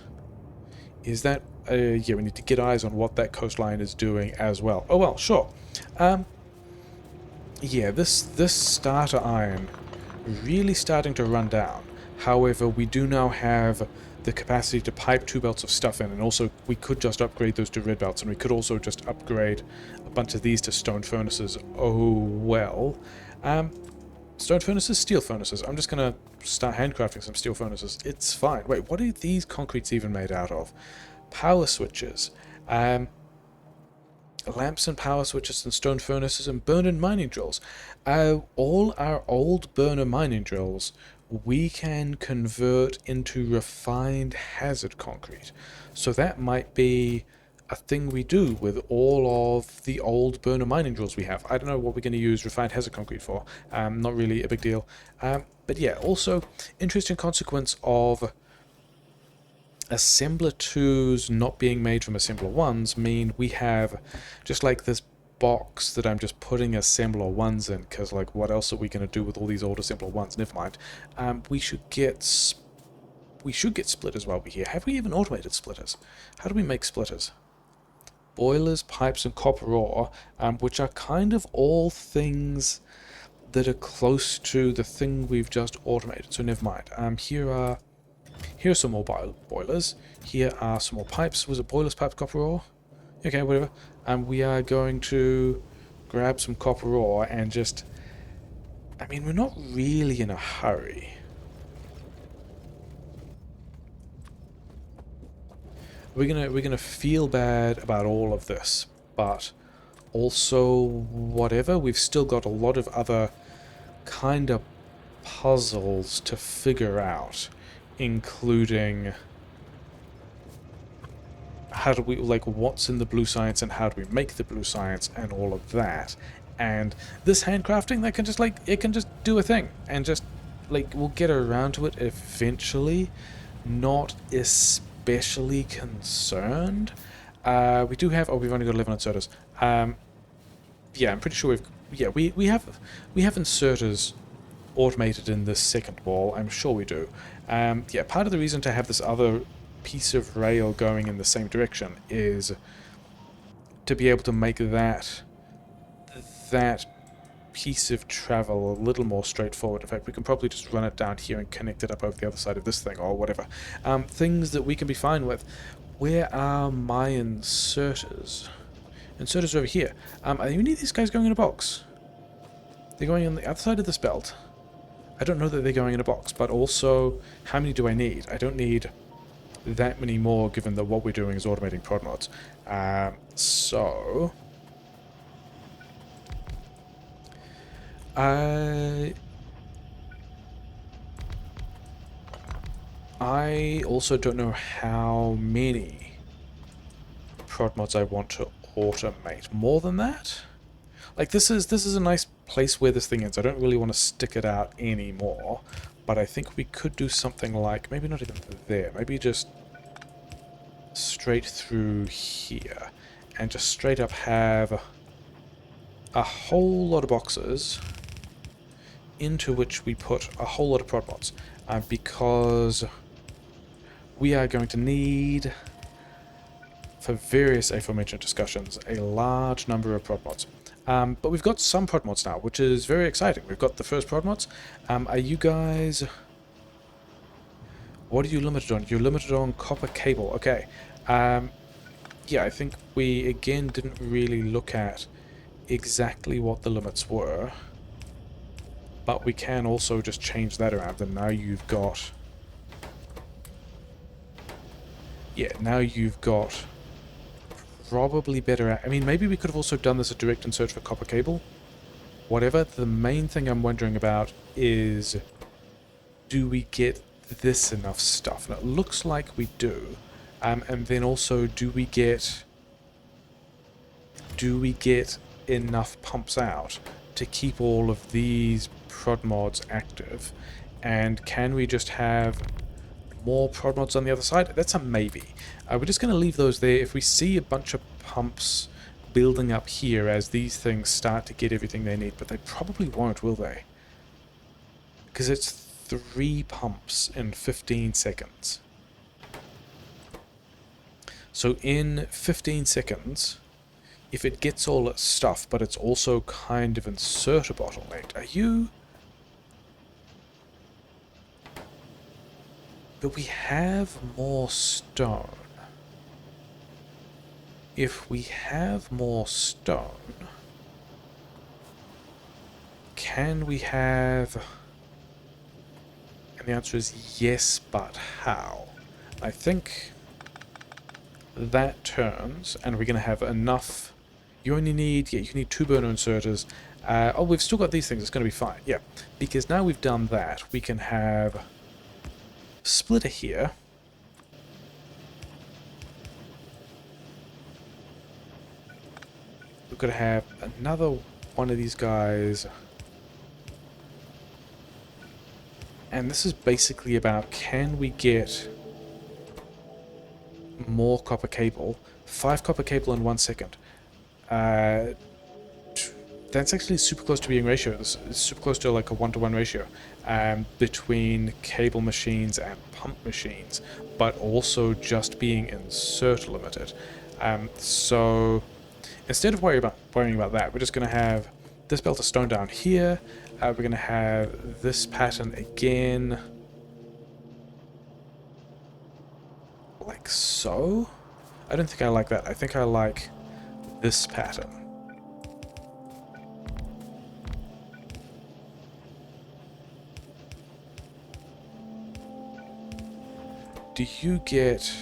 Is that... yeah, we need to get eyes on what that coastline is doing as well. Oh well, sure. Yeah, this starter iron really starting to run down. However, we do now have the capacity to pipe 2 belts of stuff in, and also we could just upgrade those to red belts, and we could also just upgrade a bunch of these to stone furnaces. Oh well. Stone furnaces, steel furnaces. I'm just gonna start handcrafting some steel furnaces. It's fine. Wait, what are these concretes even made out of? Power switches. Lamps and power switches and stone furnaces and burner mining drills. All our old burner mining drills we can convert into refined hazard concrete. So that might be a thing we do with all of the old burner mining drills we have. I don't know what we're going to use refined hazard concrete for. Not really a big deal. But yeah, also interesting consequence of assembler 2s not being made from assembler 1s mean we have just like this box that I'm just putting assembler 1s in, because like what else are we going to do with all these old assembler 1s? Never mind. We should get splitters while we're here. Have we even automated splitters? How do we make splitters? Boilers, pipes, and copper ore, which are kind of all things that are close to the thing we've just automated, so never mind. Here are some more boilers. Here are some more pipes. Was it boilers, pipes, copper ore? Okay, whatever. We are going to grab some copper ore and just... I mean, we're not really in a hurry. We're gonna feel bad about all of this, but also whatever. We've still got a lot of other kind of puzzles to figure out, including how do we, like, what's in the blue science and how do we make the blue science and all of that. And this handcrafting, that can just, like, it can just do a thing and just, like, we'll get around to it eventually. Not especially concerned. We do have, oh, we've only got 11 inserters. Yeah, I'm pretty sure we have inserters automated in this second wall. I'm sure we do. Yeah, part of the reason to have this other piece of rail going in the same direction is to be able to make that piece of travel a little more straightforward. In fact, we can probably just run it down here and connect it up over the other side of this thing or whatever. Things that we can be fine with. Where are my inserters? Inserters are over here. Are any of these guys going in a box? They're going on the other side of this belt. I don't know that they're going in a box, but also, how many do I need? I don't need that many more, given that what we're doing is automating Prodmods. So... I also don't know how many Prodmods I want to automate. More than that? Like, this is a nice place where this thing ends. I don't really want to stick it out anymore, but I think we could do something like, maybe not even there, maybe just straight through here, and just straight up have a whole lot of boxes into which we put a whole lot of Prodmods, because we are going to need, for various aforementioned discussions, a large number of Prodmods. But we've got some Prodmods now, which is very exciting. We've got the first Prodmods. Are you guys... What are you limited on? You're limited on copper cable. Okay. Yeah, I think we, again, didn't really look at exactly what the limits were. But we can also just change that around, and now you've got... Yeah, now you've got... probably better... I mean, maybe we could have also done this a direct insert for copper cable. Whatever. The main thing I'm wondering about is... do we get this enough stuff? And it looks like we do. And then also, do we get enough pumps out to keep all of these Prodmods active? And can we just have more Prodmods on the other side? That's a maybe. We're just going to leave those there. If we see a bunch of pumps building up here as these things start to get everything they need, but they probably won't, will they? Because it's 3 pumps in 15 seconds. So in 15 seconds, if it gets all its stuff, but it's also kind of inserter bottlenecked, are you... that we have more stone. If we have more stone, can we have... And the answer is yes, but how? I think that turns, and we're going to have enough... You only need... Yeah, you need 2 burner inserters. Oh, we've still got these things. It's going to be fine. Yeah, because now we've done that, we can have splitter here. We've got to have another one of these guys. And this is basically about, can we get more copper cable? 5 copper cable in 1 second. That's actually super close to being ratio. It's super close to like a 1-to-1 ratio between cable machines and pump machines, but also just being insert limited. So instead of worrying about that, we're just going to have this belt of stone down here. We're going to have this pattern again, like so. I don't think I like that. I think I like this pattern. Do you get...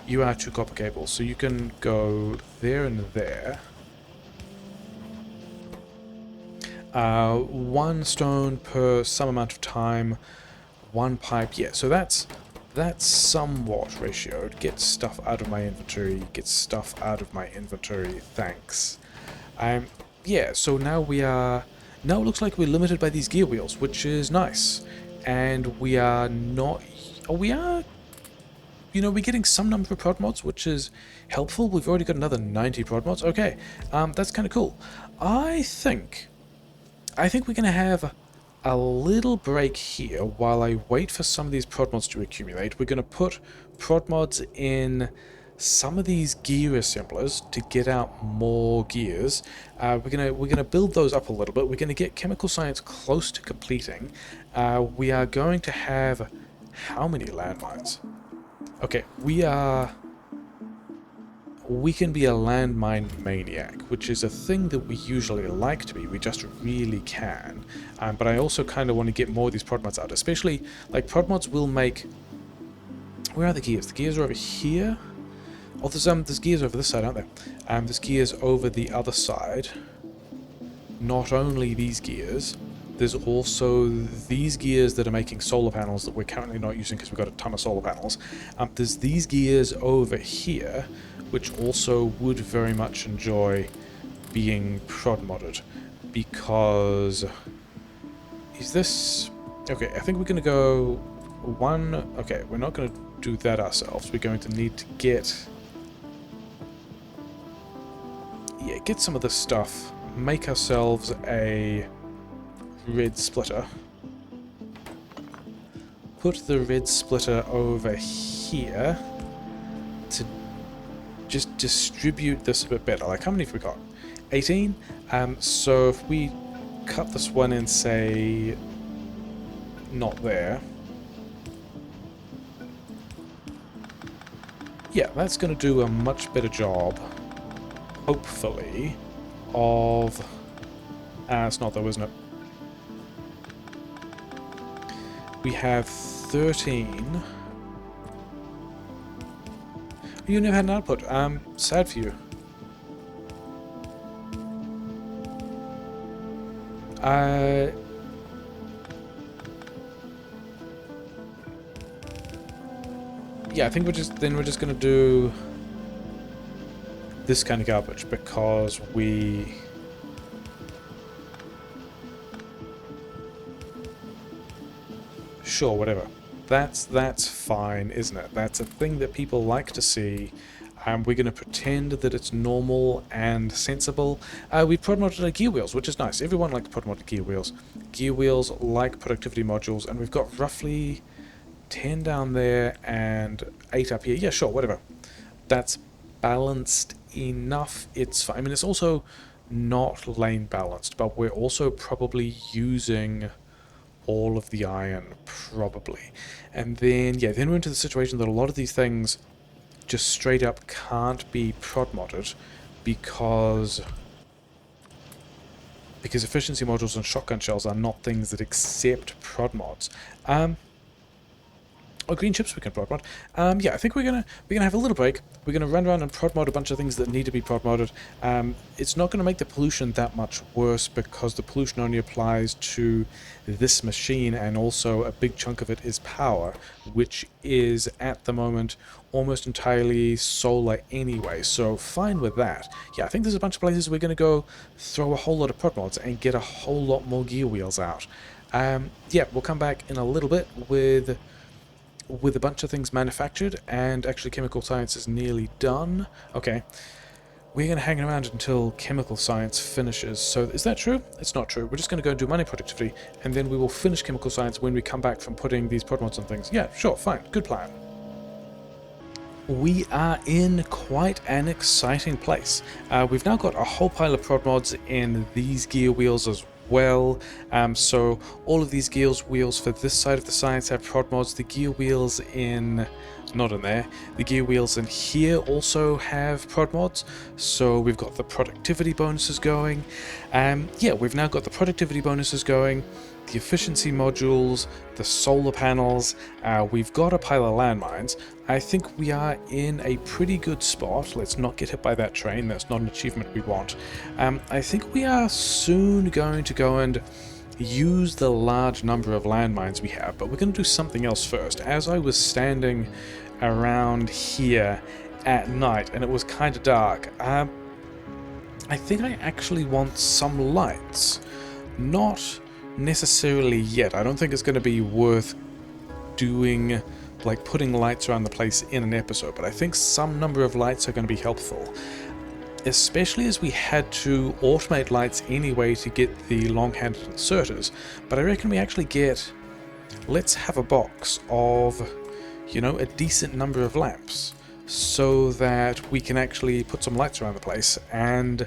You are 2 copper cables, so you can go there and there. 1 stone per some amount of time, 1 pipe. Yeah, so that's somewhat ratioed. Get stuff out of my inventory, get stuff out of my inventory, thanks. Yeah, so now we are... Now it looks like we're limited by these gear wheels, which is nice. And we are not... Oh, we are... You know, we're getting some number of Prodmods, which is helpful. We've already got another 90 Prodmods. Okay, that's kind of cool. I think we're going to have a little break here while I wait for some of these Prodmods to accumulate. We're going to put Prodmods in some of these gear assemblers to get out more gears. We're gonna build those up a little bit. We're going to get chemical science close to completing. We are going to have how many landmines? Okay, we can be a landmine maniac, which is a thing that we usually like to be. We just really can. But I also kind of want to get more of these Prodmods out, especially, like, Prodmods will make... Where are the gears? The gears are over here? Oh, there's gears over this side, aren't there? There's gears over the other side. Not only these gears, there's also these gears that are making solar panels that we're currently not using because we've got a ton of solar panels. There's these gears over here, which also would very much enjoy being prod-modded, because... Is this... Okay, I think we're going to go 1... Okay, we're not going to do that ourselves. We're going to need to get... Yeah, get some of this stuff, make ourselves a red splitter. Put the red splitter over here to just distribute this a bit better. Like, how many have we got? 18? So if we cut this one in, say, not there. Yeah, that's going to do a much better job, hopefully, of... it's not though, isn't it? We have 13. You never had an output. Sad for you. Yeah, I think we're just gonna do this kind of garbage because we... Sure, whatever. That's fine, isn't it? That's a thing that people like to see. We're going to pretend that it's normal and sensible. We prod-modded our gear wheels, which is nice. Everyone likes prod-modded gear wheels. Gear wheels like productivity modules, and we've got roughly 10 down there and 8 up here. Yeah, sure, whatever. That's balanced enough. It's fine. I mean, it's also not lane balanced, but we're also probably using all of the iron, probably. And then, yeah, then we're into the situation that a lot of these things just straight up can't be prod-modded because efficiency modules and shotgun shells are not things that accept prod mods. Oh, green chips we can prod mod. Yeah, I think we're gonna have a little break. We're gonna run around and prod mod a bunch of things that need to be prod modded. It's not gonna make the pollution that much worse because the pollution only applies to this machine, and also a big chunk of it is power, which is at the moment almost entirely solar anyway. So fine with that. Yeah, I think there's a bunch of places we're gonna go throw a whole lot of prod mods and get a whole lot more gear wheels out. Yeah, we'll come back in a little bit with a bunch of things manufactured, and actually chemical science is nearly done. Okay, we're going to hang around until chemical science finishes. So is that true? It's not true. We're just going to go and do money productivity, and then we will finish chemical science when we come back from putting these prod mods on things. Yeah, sure, fine, good plan. We are in quite an exciting place. We've now got a whole pile of prod mods in these gear wheels as well. So all of these gear wheels for this side of the science have prod mods. The gear wheels in... not in there. The gear wheels in here also have prod mods. So we've got the productivity bonuses going. Yeah, we've now got the productivity bonuses going, the efficiency modules, the solar panels. We've got a pile of landmines. I think we are in a pretty good spot. Let's not get hit by that train. That's not an achievement we want. I think we are soon going to go and use the large number of landmines we have, but we're going to do something else first. As I was standing around here at night and it was kind of dark, I think I actually want some lights. Not necessarily yet. I don't think it's going to be worth doing, like putting lights around the place in an episode, but I think some number of lights are going to be helpful, especially as we had to automate lights anyway to get the long-handed inserters. But I reckon we actually get, let's have a box of, you know, a decent number of lamps so that we can actually put some lights around the place and,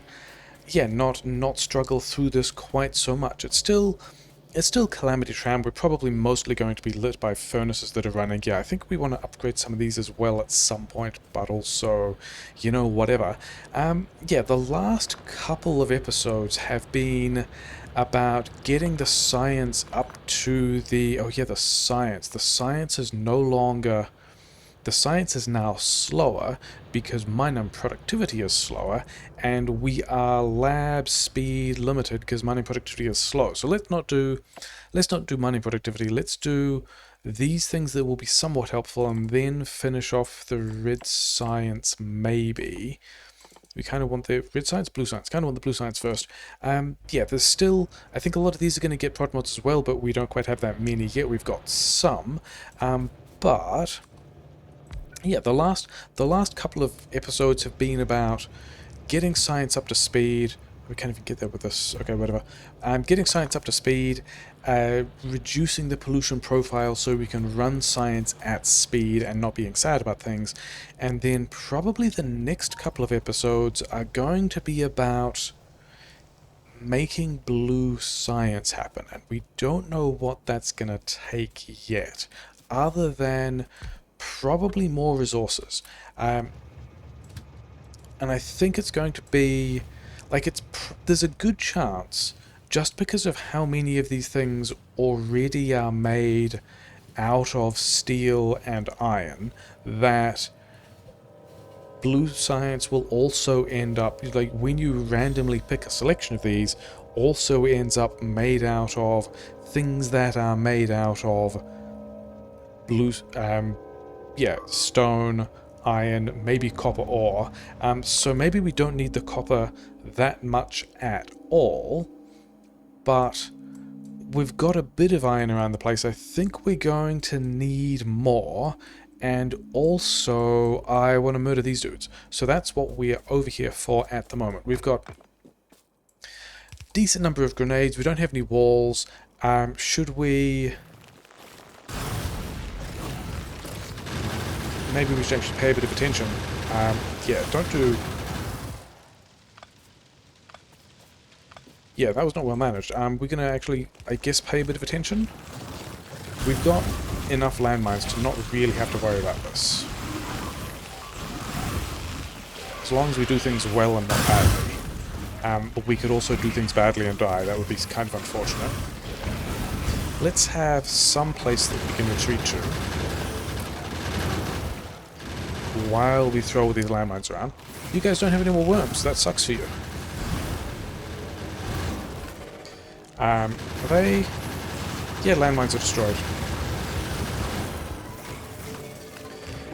yeah, not struggle through this quite so much. It's still Calamity Tram. We're probably mostly going to be lit by furnaces that are running. Yeah, I think we want to upgrade some of these as well at some point, but also, you know, whatever. Yeah, the last couple of episodes have been about getting the science up to the... oh yeah, the science. The science is no longer... the science is now slower because mining productivity is slower, and we are lab speed limited because mining productivity is slow. So let's not do mining productivity. Let's do these things that will be somewhat helpful, and then finish off the red science maybe. We kind of want the red science, blue science. Kind of want the blue science first. Yeah, there's still... I think a lot of these are going to get prod mods as well, but we don't quite have that many yet. We've got some, but... yeah, the last couple of episodes have been about getting science up to speed. We can't even get there with this. Okay, whatever. Getting science up to speed, reducing the pollution profile so we can run science at speed and not being sad about things. And then probably the next couple of episodes are going to be about making blue science happen. And we don't know what that's going to take yet, other than probably more resources. And I think it's going to be like there's a good chance, just because of how many of these things already are made out of steel and iron, that blue science will also end up, like when you randomly pick a selection of these, also ends up made out of things that are made out of blue, yeah, stone, iron, maybe copper ore. So maybe we don't need the copper that much at all, but we've got a bit of iron around the place. I think we're going to need more, and also I want to murder these dudes. So that's what we're over here for at the moment. We've got a decent number of grenades. We don't have any walls. Should we... maybe we should actually pay a bit of attention. Yeah, don't do... Yeah, that was not well managed. We're going to actually, I guess, pay a bit of attention. We've got enough landmines to not really have to worry about this. As long as we do things well and not badly. But we could also do things badly and die. That would be kind of unfortunate. Let's have some place that we can retreat to while we throw these landmines around. You guys don't have any more worms. That sucks for you. Are they... Yeah, landmines are destroyed.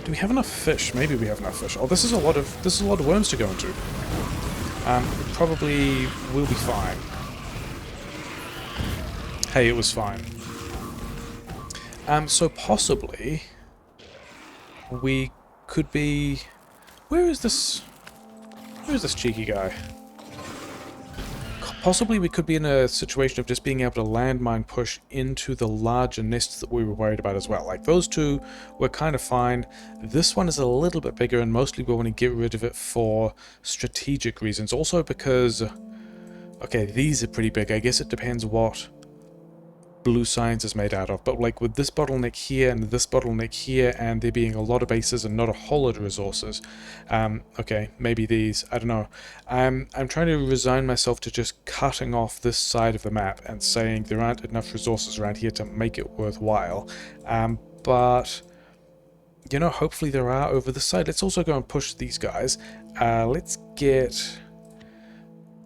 Do we have enough fish? Maybe we have enough fish. Oh, this is a lot of worms to go into. Probably will be fine. Hey, it was fine. So possibly we could be... Where is this cheeky guy? Possibly we could be in a situation of just being able to landmine push into the larger nests that we were worried about as well. Like, those two were kind of fine. This one is a little bit bigger, and mostly we want to get rid of it for strategic reasons. Also because... Okay, these are pretty big. I guess it depends what blue science is made out of, but like with this bottleneck here and this bottleneck here, and there being a lot of bases and not a whole lot of resources, okay, maybe these, I don't know. I'm trying to resign myself to just cutting off this side of the map and saying there aren't enough resources around here to make it worthwhile, but you know, hopefully there are over this side. Let's also go and push these guys. Let's get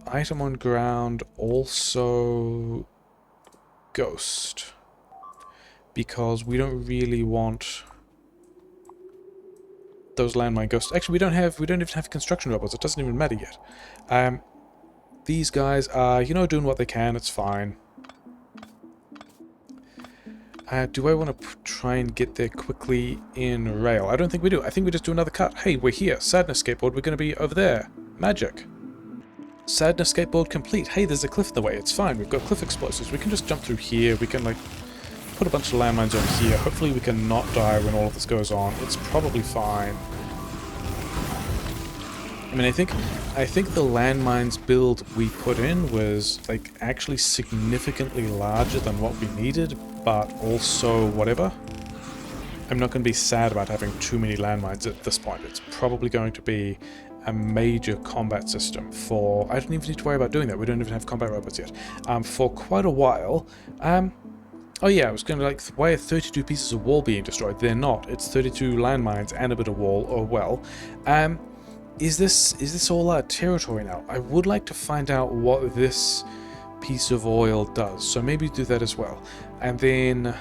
item on ground, also ghost, because we don't really want those landmine ghosts. Actually, we don't even have construction robots. It doesn't even matter yet. These guys are, you know, doing what they can. It's fine. Do I want to try and get there quickly in rail? I don't think we do. I think we just do another cut. Hey, we're here. Sadness skateboard. We're going to be over there. Magic. Sadness skateboard complete. Hey, there's a cliff in the way. It's fine. We've got cliff explosives. We can just jump through here. We can, like, put a bunch of landmines over here. Hopefully we can not die when all of this goes on. It's probably fine. I mean, I think the landmines build we put in was, like, actually significantly larger than what we needed, but also whatever. I'm not going to be sad about having too many landmines at this point. It's probably going to be a major combat system for... I don't even need to worry about doing that. We don't even have combat robots yet. For quite a while. Oh yeah, I was going to, like, why are 32 pieces of wall being destroyed? They're not. It's 32 landmines and a bit of wall, or well. Is this all our territory now? I would like to find out what this piece of oil does, so maybe do that as well. And then,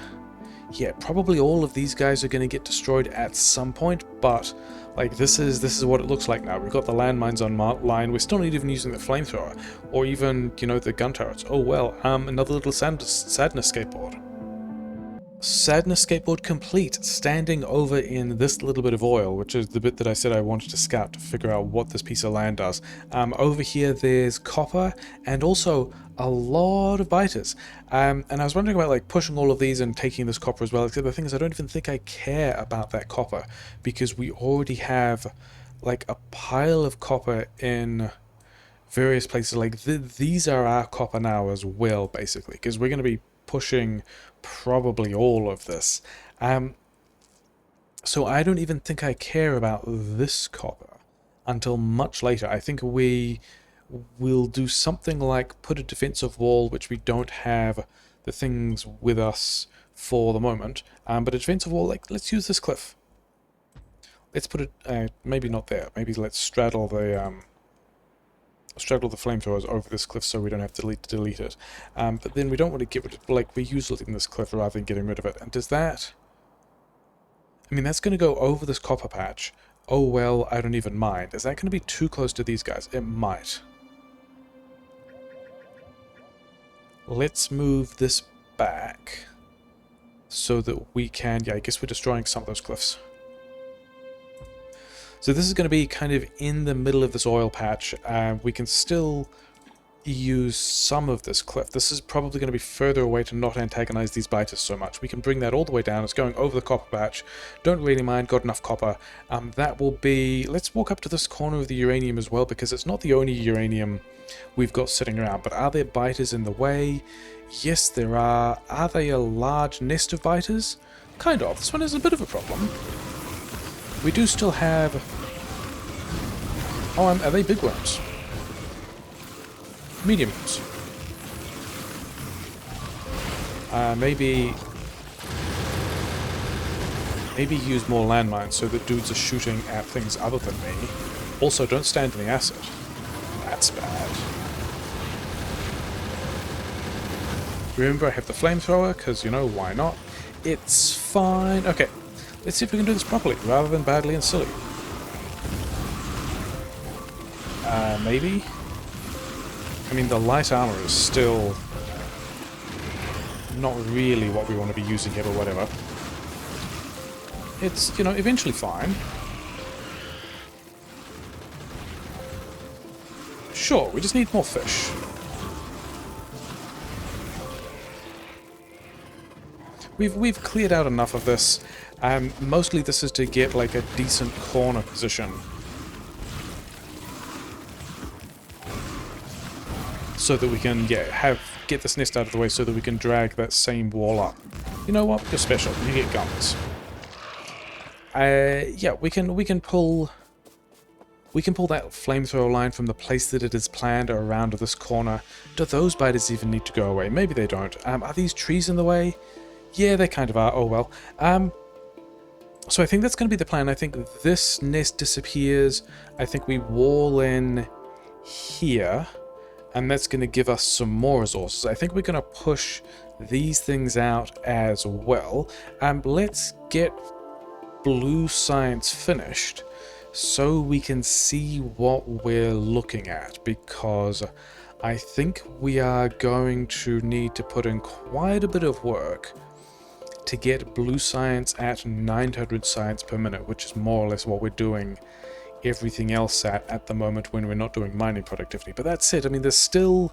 yeah, probably all of these guys are going to get destroyed at some point, but like this is what it looks like now. We've got the landmines on line. We're still not even using the flamethrower, or even, you know, the gun turrets. Oh well, another little sadness skateboard. Sadness skateboard complete, standing over in this little bit of oil, which is the bit that I said I wanted to scout to figure out what this piece of land does. Over here there's copper and also a lot of biters. And I was wondering about, like, pushing all of these and taking this copper as well, except the thing is I don't even think I care about that copper, because we already have, like, a pile of copper in various places. Like, these are our copper now as well, basically, because we're going to be pushing probably all of this. So I don't even think I care about this copper until much later. I think we will do something like put a defensive wall, which we don't have the things with us for the moment. But a defensive wall, like, let's use this cliff. Let's put it, maybe not there. Maybe let's straddle the flamethrowers over this cliff so we don't have to delete it. But then we don't want to get rid of, like, we're using this cliff rather than getting rid of it. And does that... I mean, that's going to go over this copper patch. Oh well, I don't even mind. Is that going to be too close to these guys? It might. Let's move this back so that we can... Yeah, I guess we're destroying some of those cliffs. So this is going to be kind of in the middle of this oil patch. We can still use some of this cliff. This is probably going to be further away to not antagonize these biters so much. We can bring that all the way down. It's going over the copper patch. Don't really mind. Got enough copper. That will be... Let's walk up to this corner of the uranium as well, because it's not the only uranium we've got sitting around. But are there biters in the way? Yes, there are. Are they a large nest of biters? Kind of. This one is a bit of a problem. We do still have... Oh, are they big worms? Medium worms. Maybe use more landmines so that dudes are shooting at things other than me. Also, don't stand in the acid. That's bad. Remember, I have the flamethrower, because, you know, why not? It's fine. Okay, let's see if we can do this properly, rather than badly and silly. Maybe? I mean, the light armor is still not really what we want to be using here, but whatever. It's, you know, eventually fine. Sure, we just need more fish. We've cleared out enough of this. Mostly this is to get like a decent corner position. So that we can get this nest out of the way so that we can drag that same wall up. You know what? You're special. You get guns. Yeah, we can pull that flamethrower line from the place that it is planned around this corner. Do those biters even need to go away? Maybe they don't. Are these trees in the way? Yeah, they kind of are. Oh well. So I think that's going to be the plan. I think this nest disappears. I think we wall in here, and that's going to give us some more resources. I think we're going to push these things out as well. Let's get blue science finished so we can see what we're looking at, because I think we are going to need to put in quite a bit of work to get blue science at 900 science per minute, which is more or less what we're doing everything else at the moment when we're not doing mining productivity. But that's it. I mean, there's still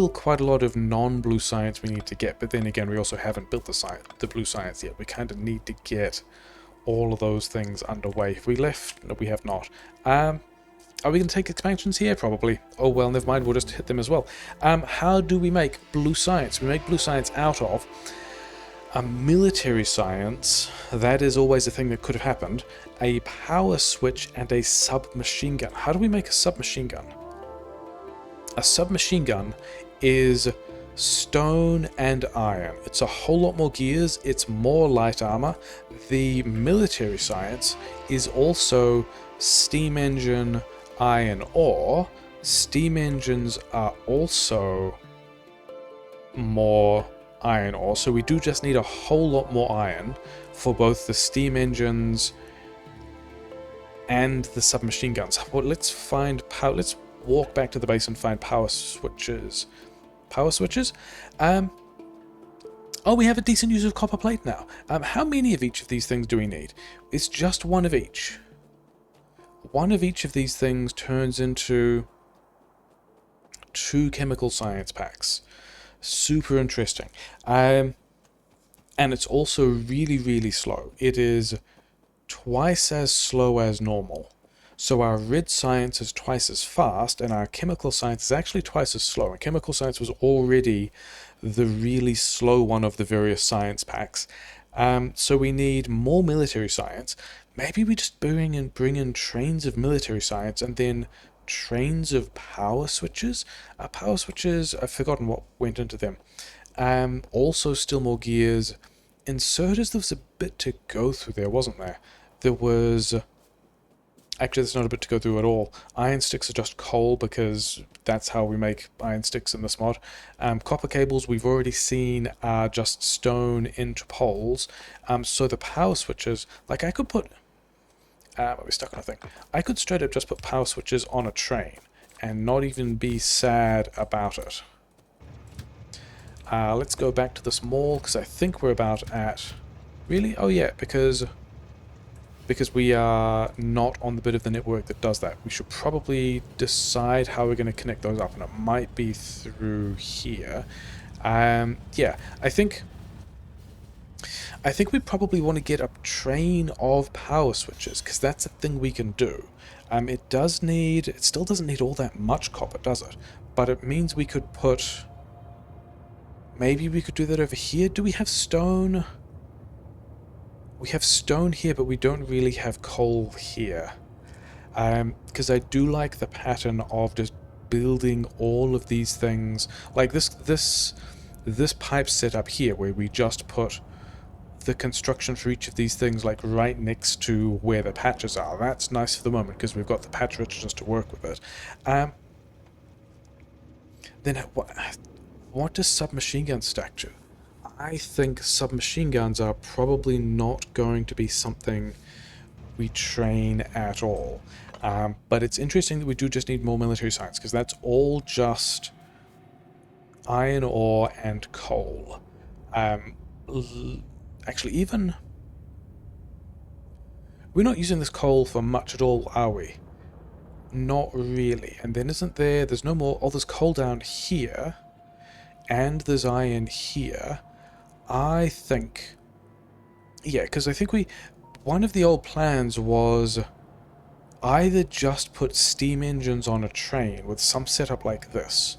quite a lot of non-blue science we need to get, but then again, we also haven't built the blue science yet. We kind of need to get all of those things underway. If we left, no, we have not. Are we going to take expansions here? Probably. Oh well, never mind, we'll just hit them as well. How do we make blue science? We make blue science out of a military science, that is always a thing that could have happened, a power switch, and a submachine gun. How do we make a submachine gun? A submachine gun is stone and iron. It's a whole lot more gears, it's more light armor. The military science is also steam engine, iron ore. Steam engines are also more iron ore, so we do just need a whole lot more iron for both the steam engines and the submachine guns. Well, let's find power. Let's walk back to the base and find power switches. Power switches? Oh, we have a decent use of copper plate now. How many of each of these things do we need? It's just one of each. One of each of these things turns into 2 chemical science packs. Super interesting. And it's also really, really slow. It is twice as slow as normal. So our red science is twice as fast, and our chemical science is actually twice as slow. And chemical science was already the really slow one of the various science packs. So we need more military science. Maybe we just bring in trains of military science and then trains of power switches. Power switches, I've forgotten what went into them. Also still more gears. Inserters, there was a bit to go through there, wasn't there? There was... Actually, there's not a bit to go through at all. Iron sticks are just coal, because that's how we make iron sticks in this mod. Copper cables, we've already seen, are just stone into poles. So the power switches, like I could put... we're stuck on a thing. I could straight up just put power switches on a train and not even be sad about it. Let's go back to this mall, because I think we're about at... Really? Oh yeah, because we are not on the bit of the network that does that. We should probably decide how we're going to connect those up, and it might be through here. Yeah, I think we probably want to get a train of power switches, because that's a thing we can do. It still doesn't need all that much copper, does it? But it means we could put, maybe we could do that over here. Do we have stone? We have stone here, but we don't really have coal here. Because I do like the pattern of just building all of these things, like this pipe setup here, where we just put the construction for each of these things like right next to where the patches are. That's nice for the moment because we've got the patch richness to work with it. Then what does submachine guns stack to? I think submachine guns are probably not going to be something we train at all. But it's interesting that we do just need more military science, because that's all just iron ore and coal. Actually, even... we're not using this coal for much at all, are we? Not really. And then there's no more... oh, there's coal down here, and there's iron here. I think... yeah, because I think one of the old plans was either just put steam engines on a train with some setup like this,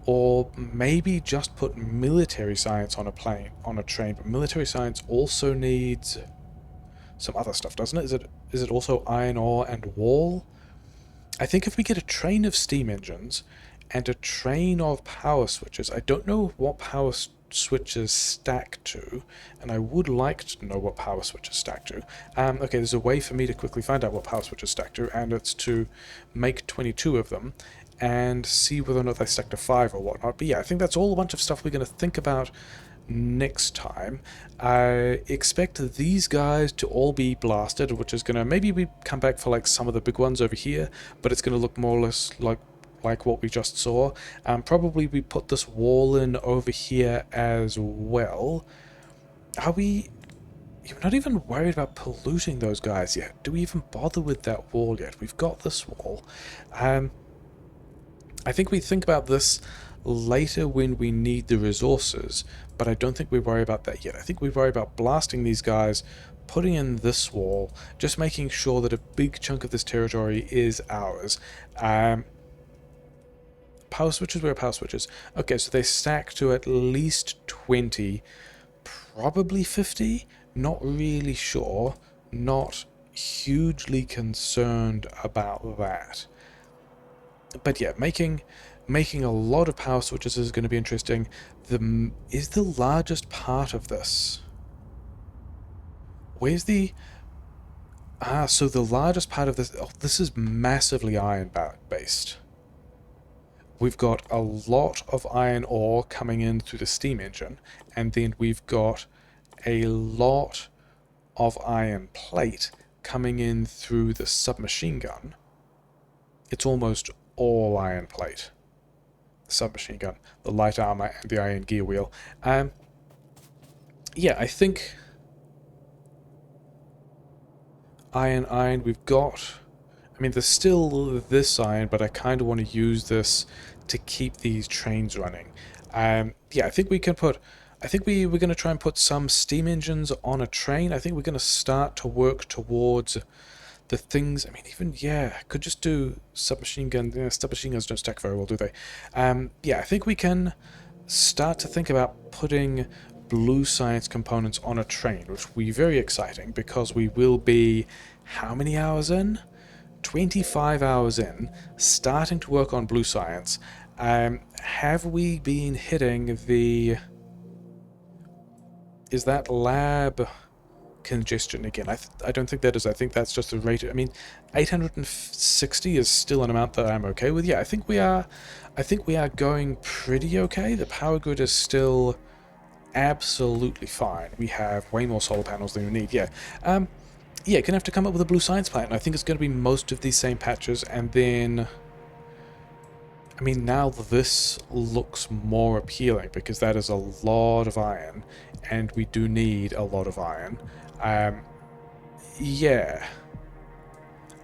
or maybe just put military science on a train. But military science also needs some other stuff, doesn't it? Is it also iron ore and wall? I think if we get a train of steam engines and a train of power switches, I don't know what power switches stack to, and I would like to know what power switches stack to. Okay, there's a way for me to quickly find out what power switches stack to, and it's to make 22 of them and see whether or not they stack to 5 or whatnot. But yeah, I think that's all a bunch of stuff we're going to think about next time. I expect these guys to all be blasted, which is going to... maybe we come back for like some of the big ones over here, but it's going to look more or less like what we just saw. Probably we put this wall in over here as well. Are we... you're not even worried about polluting those guys yet? Do we even bother with that wall yet? We've got this wall. I think we think about this later when we need the resources, but I don't think we worry about that yet. I think we worry about blasting these guys, putting in this wall, just making sure that a big chunk of this territory is ours. Power switches, where are power switches? Okay, so they stack to at least 20, probably 50, not really sure, not hugely concerned about that. But yeah, making a lot of power switches is going to be interesting. Is the largest part of this... where's the... so the largest part of this... oh, this is massively iron-based. We've got a lot of iron ore coming in through the steam engine, and then we've got a lot of iron plate coming in through the submachine gun. It's almost all iron plate. The submachine gun, the light armor, and the iron gear wheel. Yeah, I think... iron, we've got... I mean, there's still this iron, but I kind of want to use this to keep these trains running. Yeah, I think we can put... I think we're going to try and put some steam engines on a train. I think we're going to start to work towards the things... I mean, even, yeah, could just do submachine guns. Yeah, submachine guns don't stack very well, do they? Yeah, I think we can start to think about putting blue science components on a train, which will be very exciting, because we will be... how many hours in? 25 hours in, starting to work on blue science. Have we been hitting the... is that lab congestion again? I don't think that is. I think that's just the rate. I mean, 860 is still an amount that I'm okay with. Yeah, I think we are going pretty okay. The power grid is still absolutely fine. We have way more solar panels than we need. Yeah. Yeah, gonna have to come up with a blue science plan. I think it's going to be most of these same patches, and then... I mean, now this looks more appealing, because that is a lot of iron, and we do need a lot of iron. Yeah.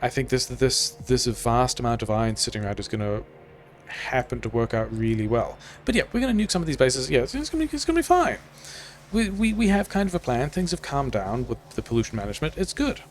I think this vast amount of iron sitting around is going to happen to work out really well. But yeah, we're going to nuke some of these bases. Yeah, it's going to be fine. We have kind of a plan. Things have calmed down with the pollution management. It's good.